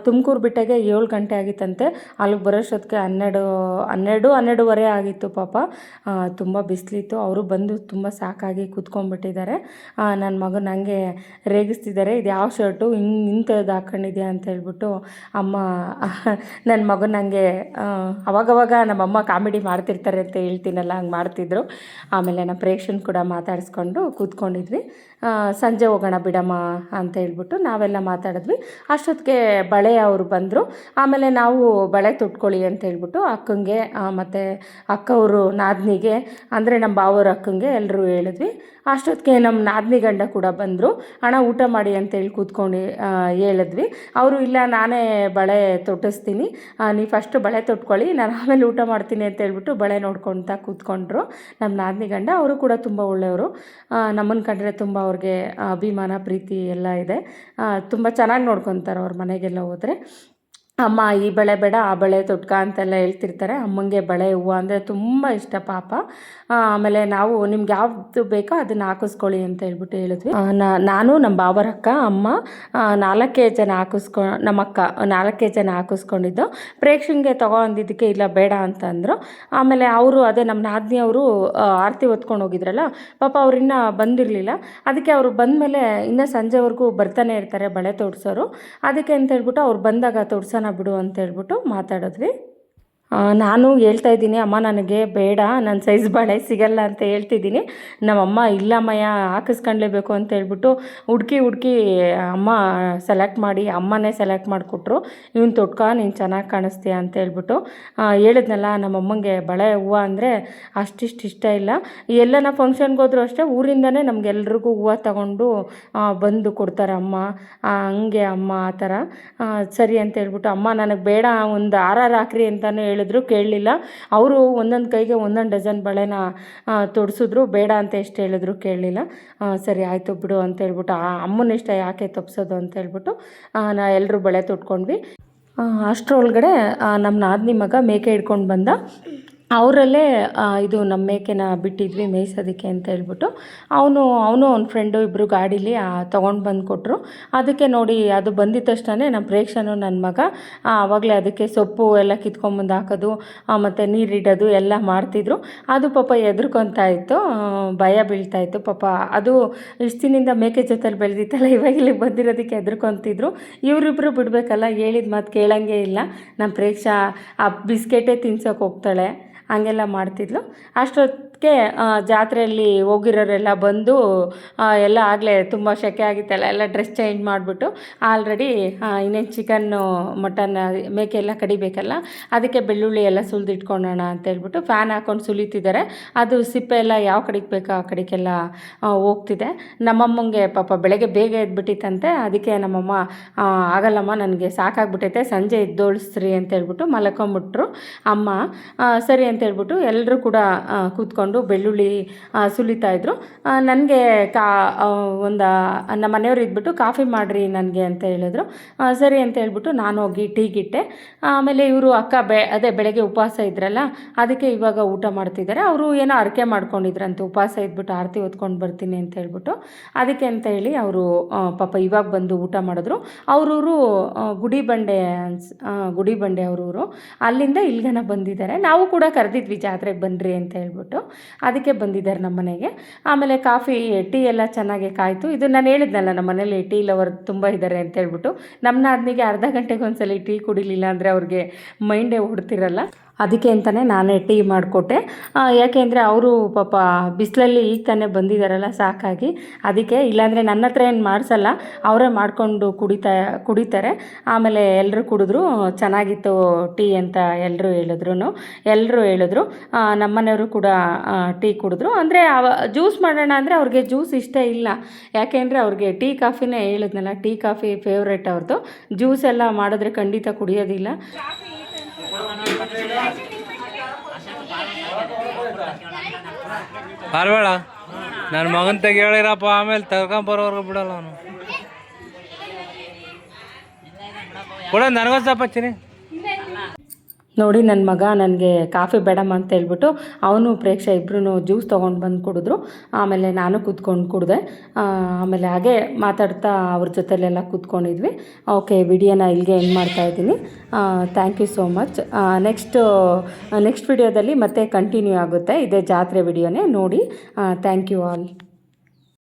ತುಮಕೂರು ಬಿಟ್ಟಾಗೆ 7 ಗಂಟೆ ಆಗಿತ್ತಂತೆ, ಅಲ್ಲಿಗೆ ಬರೋಷ್ಟೊತ್ತಿಗೆ 12:30 ಆಗಿತ್ತು. ಪಾಪ ತುಂಬ ಬಿಸಿಲಿತ್ತು, ಅವರು ಬಂದು ತುಂಬ ಸಾಕಾಗಿ ಕೂತ್ಕೊಂಡ್ಬಿಟ್ಟಿದ್ದಾರೆ. ನನ್ನ ಮಗನ ಹಂಗೆ ರೇಗಿಸ್ತಿದ್ದಾರೆ, ಇದು ಯಾವ ಶರ್ಟು ಇಂಥದ್ದು ಹಾಕ್ಕೊಂಡಿದ್ಯಾ ಅಂತ ಹೇಳ್ಬಿಟ್ಟು ಅಮ್ಮ ನನ್ನ ಮಗನ ಹಂಗೆ ಅವಾಗವಾಗ ನಮ್ಮಮ್ಮ ಕಾಮಿಡಿ ಮಾಡ್ತಿರ್ತಾರೆ ಅಂತ ಹೇಳ್ತೀನಲ್ಲ, ಹಂಗೆ ಮಾಡ್ತಿದ್ರು. ಆಮೇಲೆ ನಮ್ಮ ಪ್ರೇಕ್ಷನ್ ಕೂಡ ಮಾತಾಡಿಸ್ಕೊಂಡು ಕೂತ್ಕೊಂಡಿದ್ವಿ. ಸಂಜೆ ಹೋಗೋಣ ಬಿಡಮ್ಮ ಅಂತ ಹೇಳ್ಬಿಟ್ಟು ನಾವೆಲ್ಲ ಮಾತಾಡಿದ್ವಿ. ಅಷ್ಟೊತ್ತಿಗೆ ಬಳೆ ಅವರು ಬಂದರು. ಆಮೇಲೆ ನಾವು ಬಳೆ ತೊಟ್ಕೊಳ್ಳಿ ಅಂತ ಹೇಳ್ಬಿಟ್ಟು ಅಕ್ಕಂಗೆ ಮತ್ತು ಅಕ್ಕವರು ನಾದಿನಿಗೆ ಅಂದರೆ ನಮ್ಮ ಭಾವರ ಅಕ್ಕಂಗೆ ಎಲ್ಲರೂ ಹೇಳಿದ್ವಿ. ಅಷ್ಟೊತ್ತಿಗೆ ನಮ್ಮ ನಾದಿನಿ ಗಂಡ ಕೂಡ ಬಂದರು. ಅಣ್ಣ ಊಟ ಮಾಡಿ ಅಂತೇಳಿ ಕೂತ್ಕೊಂಡು ಹೇಳಿದ್ವಿ. ಅವರು ಇಲ್ಲ ನಾನೇ ಬಳೆ ತೊಟ್ಟಿಸ್ತೀನಿ, ನೀವು ಫಸ್ಟು ಬಳೆ ತೊಟ್ಕೊಳ್ಳಿ, ನಾನು ಆಮೇಲೆ ಊಟ ಮಾಡ್ತೀನಿ ಅಂತ ಹೇಳ್ಬಿಟ್ಟು ಬಳೆ ನೋಡ್ಕೊಳ್ತಾ ಕೂತ್ಕೊಂಡ್ರು ನಮ್ಮ ನಾದಿನಿ ಗಂಡ. ಅವರು ಕೂಡ ತುಂಬ ಒಳ್ಳೆಯವರು, ನಮ್ಮನ್ನು ಕಂಡ್ರೆ ತುಂಬ ಅವ್ರಿಗೆ ಅಭಿಮಾನ ಪ್ರೀತಿ ಎಲ್ಲ ಇದೆ, ತುಂಬ ಚೆನ್ನಾಗಿ ನೋಡ್ಕೊತಾರೆ ಅವ್ರ ಮನೆಗೆಲ್ಲ ಹೋದರೆ. ಅಮ್ಮ ಈ ಬಳೆ ಬೇಡ ಆ ಬಳೆ ತೊಟ್ಕ ಅಂತೆಲ್ಲ ಹೇಳ್ತಿರ್ತಾರೆ. ಅಮ್ಮಂಗೆ ಬಳೆ ಹೂವು ಅಂದರೆ ತುಂಬ ಇಷ್ಟ ಪಾಪ. ಆಮೇಲೆ ನಾವು ನಿಮ್ಗೆ ಯಾವುದು ಬೇಕೋ ಅದನ್ನು ಹಾಕಿಸ್ಕೊಳ್ಳಿ ಅಂತ ಹೇಳ್ಬಿಟ್ಟು ಹೇಳಿದ್ವಿ. ನಾನು ನಮ್ಮ ಬಾವರ ಅಕ್ಕ ಅಮ್ಮ 4 ಜನ ನಮ್ಮಕ್ಕ 4 ಜನ ಹಾಕಿಸ್ಕೊಂಡಿದ್ದು. ಪ್ರೇಕ್ಷಂಗೆ ಅಂದಿದ್ದಕ್ಕೆ ಇಲ್ಲ ಬೇಡ ಅಂತಂದರು. ಆಮೇಲೆ ಅವರು ಅದೇ ನಮ್ಮ ನಾದಿನಿಯವರು ಆರತಿ ಹೊತ್ಕೊಂಡು ಹೋಗಿದ್ರಲ್ಲ ಪಾಪ ಅವ್ರು ಇನ್ನೂ ಬಂದಿರಲಿಲ್ಲ. ಅದಕ್ಕೆ ಅವರು ಬಂದಮೇಲೆ ಇನ್ನೂ ಸಂಜೆವರೆಗೂ ಬರ್ತಾನೆ ಇರ್ತಾರೆ ಬಳೆ ತೋರಿಸೋರು. ಅದಕ್ಕೆ ಅಂತ ಹೇಳ್ಬಿಟ್ಟು ಅವ್ರು ಬಂದಾಗ ತೋರ್ಸೋಣ ಬಿಡು ಅಂತ ಹೇಳ್ಬಿಟ್ಟು ಮಾತಾಡಿದ್ವಿ. ನಾನು ಹೇಳ್ತಾ ಇದ್ದೀನಿ, ಅಮ್ಮ ನನಗೆ ಬೇಡ, ನನ್ನ ಸೈಜ್ ಬಳೆ ಸಿಗಲ್ಲ ಅಂತ ಹೇಳ್ತಿದ್ದೀನಿ. ನಮ್ಮಮ್ಮ ಇಲ್ಲಮ್ಮಯ್ಯ ಹಾಕಿಸ್ಕೊಂಡ್ಲೇಬೇಕು ಅಂತ ಹೇಳ್ಬಿಟ್ಟು ಹುಡುಕಿ ಅಮ್ಮ ಸೆಲೆಕ್ಟ್ ಮಾಡಿ ಅಮ್ಮನೇ ಸೆಲೆಕ್ಟ್ ಮಾಡಿಕೊಟ್ರು. ಇವನು ತೊಟ್ಕ ನೀನು ಚೆನ್ನಾಗಿ ಕಾಣಿಸ್ತೀಯ ಅಂತ ಹೇಳ್ಬಿಟ್ಟು. ಹೇಳಿದ್ನಲ್ಲ ನಮ್ಮಮ್ಮಂಗೆ ಬಳೆ ಹೂವು ಅಂದರೆ ಅಷ್ಟಿಷ್ಟು ಇಷ್ಟ ಇಲ್ಲ. ಎಲ್ಲನ ಫಂಕ್ಷನ್ಗೆ ಹೋದ್ರು ಅಷ್ಟೇ ಊರಿಂದನೇ ನಮಗೆಲ್ರಿಗೂ ಹೂವು ತಗೊಂಡು ಬಂದು ಕೊಡ್ತಾರೆ ಅಮ್ಮ. ಹಂಗೆ ಅಮ್ಮ ಆ ಥರ ಸರಿ ಅಂತ ಹೇಳ್ಬಿಟ್ಟು ಅಮ್ಮ ನನಗೆ ಬೇಡ ಒಂದು ಹಾಕ್ರಿ ಅಂತಲೂ ಹೇಳಿದ್ರು, ಕೇಳಲಿಲ್ಲ. ಅವರು ಒಂದೊಂದು ಕೈಗೆ ಒಂದೊಂದು ಡಜನ್ ಬಳೆನ ತೊಡಿಸಿದ್ರು. ಬೇಡ ಅಂತ ಎಷ್ಟು ಹೇಳಿದ್ರು ಕೇಳಲಿಲ್ಲ. ಸರಿ ಆಯಿತು ಬಿಡು ಅಂತ ಹೇಳ್ಬಿಟ್ಟು ಅಮ್ಮನ ಇಷ್ಟ ಯಾಕೆ ತಪ್ಪಿಸೋದು ಅಂತ ಹೇಳ್ಬಿಟ್ಟು ಎಲ್ಲರೂ ಬಳೆ ತೊಟ್ಕೊಂಡ್ವಿ. ಅಷ್ಟರೊಳಗಡೆ ನಮ್ಮ ನಾದಿನಿ ಮಗ ಮೇಕೆ ಹಿಡ್ಕೊಂಡು ಬಂದ. ಅವರಲ್ಲೇ ಇದು ನಮ್ಮ ಮೇಕೆನ ಬಿಟ್ಟಿದ್ವಿ ಮೇಯ್ಸೋದಕ್ಕೆ ಅಂತ ಹೇಳ್ಬಿಟ್ಟು ಅವನು ಅವ್ನ ಫ್ರೆಂಡು ಇಬ್ಬರು ಗಾಡೀಲಿ ತೊಗೊಂಡು ಬಂದು ಕೊಟ್ಟರು. ಅದಕ್ಕೆ ನೋಡಿ ಅದು ಬಂದಿದ್ದ ತಕ್ಷಣ ನಮ್ಮ ಪ್ರೇಕ್ಷನು ನನ್ನ ಮಗ ಆವಾಗಲೇ ಅದಕ್ಕೆ ಸೊಪ್ಪು ಎಲ್ಲ ಕಿತ್ಕೊಂಬಂದು ಹಾಕೋದು ಮತ್ತು ನೀರಿಡೋದು ಎಲ್ಲ ಮಾಡ್ತಿದ್ರು. ಅದು ಪಾಪ ಹೆದರ್ಕೊತಾ ಇತ್ತು, ಭಯ ಬೀಳ್ತಾಯಿತ್ತು ಪಾಪ. ಅದು ಇಷ್ಟು ದಿನದಿಂದ ಮೇಕೆ ಜೊತೆಲಿ ಬೆಳೆದಿತ್ತಲ್ಲ, ಇವಾಗ ಇಲ್ಲಿ ಬಂದಿರೋದಕ್ಕೆ ಹೆದರ್ಕೊತಿದ್ರು. ಇವರಿಬ್ಬರು ಬಿಡಬೇಕಲ್ಲ, ಹೇಳಿದ ಮಾತು ಕೇಳೋಂಗೇ ಇಲ್ಲ. ನಮ್ಮ ಪ್ರೇಕ್ಷ ಆ ಬಿಸ್ಕೆಟೇ ತಿನ್ಸೋಕೆ ಹೋಗ್ತಾಳೆ, ಹಂಗೆಲ್ಲ ಮಾಡ್ತಿದ್ಲು. ಅಷ್ಟೊತ್ತಿಗೆ ಜಾತ್ರೆಯಲ್ಲಿ ಹೋಗಿರೋರೆಲ್ಲ ಬಂದು ಎಲ್ಲ ಆಗಲೇ ತುಂಬ ಸೆಕೆ ಆಗಿತ್ತಲ್ಲ, ಎಲ್ಲ ಡ್ರೆಸ್ ಚೇಂಜ್ ಮಾಡಿಬಿಟ್ಟು ಆಲ್ರೆಡಿ ಇನ್ನೇನು ಚಿಕನ್ನು ಮಟನ್ ಮೇಕೆ ಎಲ್ಲ ಕಡಿಬೇಕಲ್ಲ, ಅದಕ್ಕೆ ಬೆಳ್ಳುಳ್ಳಿ ಎಲ್ಲ ಸುಲಿದಿಟ್ಕೊಳ್ಳೋಣ ಅಂತೇಳ್ಬಿಟ್ಟು ಫ್ಯಾನ್ ಹಾಕ್ಕೊಂಡು ಸುಲಿತಿದ್ದಾರೆ. ಅದು ಸಿಪ್ಪೆ ಎಲ್ಲ ಯಾವ ಕಡೆಗೆ ಬೇಕೋ ಆ ಕಡೆಗೆಲ್ಲ ಹೋಗ್ತಿದೆ. ನಮ್ಮಮ್ಮಂಗೆ ಪಾಪ ಬೆಳಗ್ಗೆ ಬೇಗ ಎದ್ಬಿಟ್ಟಿತ್ತಂತೆ. ಅದಕ್ಕೆ ನಮ್ಮಮ್ಮ ಆಗಲ್ಲಮ್ಮ ನನಗೆ ಸಾಕಾಗ್ಬಿಟ್ಟೈತೆ, ಸಂಜೆ ಎದ್ದೋಳಿಸ್ರಿ ಅಂತೇಳ್ಬಿಟ್ಟು ಮಲ್ಕೊಂಬಿಟ್ರು ಅಮ್ಮ. ಸರಿ ಅಂತೇಳ್ಬಿಟ್ಟು ಎಲ್ಲರೂ ಕೂಡ ಕೂತ್ಕೊಂಡು ಬೆಳ್ಳುಳ್ಳಿ ಸುಲಿತಾಯಿದ್ರು. ನನಗೆ ಒಂದು ನಮ್ಮ ಮನೆಯವ್ರು ಇದ್ಬಿಟ್ಟು ಕಾಫಿ ಮಾಡಿರಿ ನನಗೆ ಅಂತ ಹೇಳಿದ್ರು. ಸರಿ ಅಂತ ಹೇಳ್ಬಿಟ್ಟು ನಾನು ಹೋಗಿ ಟೀಗಿಟ್ಟೆ. ಆಮೇಲೆ ಇವರು ಅಕ್ಕ ಅದೇ ಬೆಳಗ್ಗೆ ಉಪವಾಸ ಇದ್ರಲ್ಲ, ಅದಕ್ಕೆ ಇವಾಗ ಊಟ ಮಾಡ್ತಿದ್ದಾರೆ. ಅವರು ಏನೋ ಅರಕೆ ಮಾಡ್ಕೊಂಡಿದ್ರಂತೆ, ಉಪವಾಸ ಇದ್ಬಿಟ್ಟು ಆರತಿ ಹೊತ್ಕೊಂಡು ಬರ್ತೀನಿ ಅಂತ ಹೇಳ್ಬಿಟ್ಟು. ಅದಕ್ಕೆ ಅಂತ ಹೇಳಿ ಅವರು ಪಾಪ ಇವಾಗ ಬಂದು ಊಟ ಮಾಡಿದ್ರು. ಅವರೂರು ಗುಡಿಬಂಡೆ ಅವರೂರು, ಅಲ್ಲಿಂದ ಇಲ್ಗನ ಬಂದಿದ್ದಾರೆ. ನಾವು ಕೂಡ ಕರೆದಿದ್ವಿ ಜಾತ್ರೆಗೆ ಬನ್ನಿರಿ ಅಂತ ಹೇಳ್ಬಿಟ್ಟು, ಅದಕ್ಕೆ ಬಂದಿದ್ದಾರೆ ನಮ್ಮ ಮನೆಗೆ. ಆಮೇಲೆ ಕಾಫಿ ಟೀ ಎಲ್ಲ ಚೆನ್ನಾಗೆ ಕಾಯ್ತು. ಇದು ನಾನು ಹೇಳಿದ್ನಲ್ಲ ನಮ್ಮ ಮನೇಲಿ ಟೀ ಲವರ್ ತುಂಬ ಇದ್ದಾರೆ ಅಂತ ಹೇಳ್ಬಿಟ್ಟು. ನಮ್ಮ ನಾದಿನಿಗೆ ಅರ್ಧ ಗಂಟೆಗೆ ಒಂದ್ಸಲ ಟೀ ಕುಡಿಲಿಲ್ಲ ಅಂದರೆ ಅವ್ರಿಗೆ ಮೈಂಡೇ ಹೊಡ್ತಿರಲ್ಲ. ಅದಕ್ಕೆ ಅಂತಲೇ ನಾನೇ ಟೀ ಮಾಡಿಕೊಟ್ಟೆ. ಯಾಕೆಂದರೆ ಅವರು ಪಾಪ ಬಿಸಿಲಲ್ಲಿ ಈಗ ತಾನೇ ಬಂದಿದ್ದಾರಲ್ಲ, ಸಾಕಾಗಿ. ಅದಕ್ಕೆ ಇಲ್ಲಾಂದರೆ ನನ್ನ ಹತ್ರ ಏನು ಮಾಡಿಸಲ್ಲ, ಅವರೇ ಮಾಡಿಕೊಂಡು ಕುಡಿತಾರೆ. ಆಮೇಲೆ ಎಲ್ಲರೂ ಕುಡಿದ್ರು, ಚೆನ್ನಾಗಿತ್ತು ಟೀ ಅಂತ ಎಲ್ಲರೂ ಹೇಳಿದ್ರು. ನಮ್ಮನೆಯವರು ಕೂಡ ಟೀ ಕುಡಿದ್ರು. ಅಂದರೆ ಜ್ಯೂಸ್ ಮಾಡೋಣ ಅಂದರೆ ಅವ್ರಿಗೆ ಜ್ಯೂಸ್ ಇಷ್ಟ ಇಲ್ಲ. ಯಾಕೆಂದರೆ ಅವ್ರಿಗೆ ಟೀ ಕಾಫಿನೇ ಹೇಳಿದ್ನಲ್ಲ, ಟೀ ಕಾಫಿ ಫೇವ್ರೇಟ್ ಅವ್ರದ್ದು. ಜ್ಯೂಸ್ ಎಲ್ಲ ಮಾಡಿದ್ರೆ ಖಂಡಿತ ಕುಡಿಯೋದಿಲ್ಲ. ಪಾರ್ಬೇಡ, ನನ್ನ ಮಗನ ತೆಗೆ ಹೇಳಿರಪ್ಪ, ಆಮೇಲೆ ತಗೊಂಬರೋರ್ಗು ಬಿಡಲ್ಲ ಅವನು. ಕೂಡ ನನಗೊಂದು ಸ್ವಲ್ಪ ಚಿನಿ ನೋಡಿ, ನನ್ನ ಮಗ ನನಗೆ ಕಾಫಿ ಬೇಡಮ್ಮ ಅಂತ ಹೇಳ್ಬಿಟ್ಟು ಅವನು ಪ್ರೇಕ್ಷೆ ಇಬ್ಬರೂ ಜ್ಯೂಸ್ ತೊಗೊಂಡು ಬಂದು ಕುಡಿದ್ರು. ಆಮೇಲೆ ನಾನು ಕೂತ್ಕೊಂಡು ಕುಡಿದೆ. ಆಮೇಲೆ ಹಾಗೆ ಮಾತಾಡ್ತಾ ಅವ್ರ ಜೊತೆಲೆಲ್ಲ ಕೂತ್ಕೊಂಡಿದ್ವಿ. ಓಕೆ, ವಿಡಿಯೋನ ಇಲ್ಲಿಗೆ ಎಂಡ್ ಮಾಡ್ತಾಯಿದ್ದೀನಿ. Thank you so much. Next ವಿಡಿಯೋದಲ್ಲಿ ಮತ್ತೆ ಕಂಟಿನ್ಯೂ ಆಗುತ್ತೆ, ಇದೇ ಜಾತ್ರೆ ವಿಡಿಯೋನೇ ನೋಡಿ. Thank you all.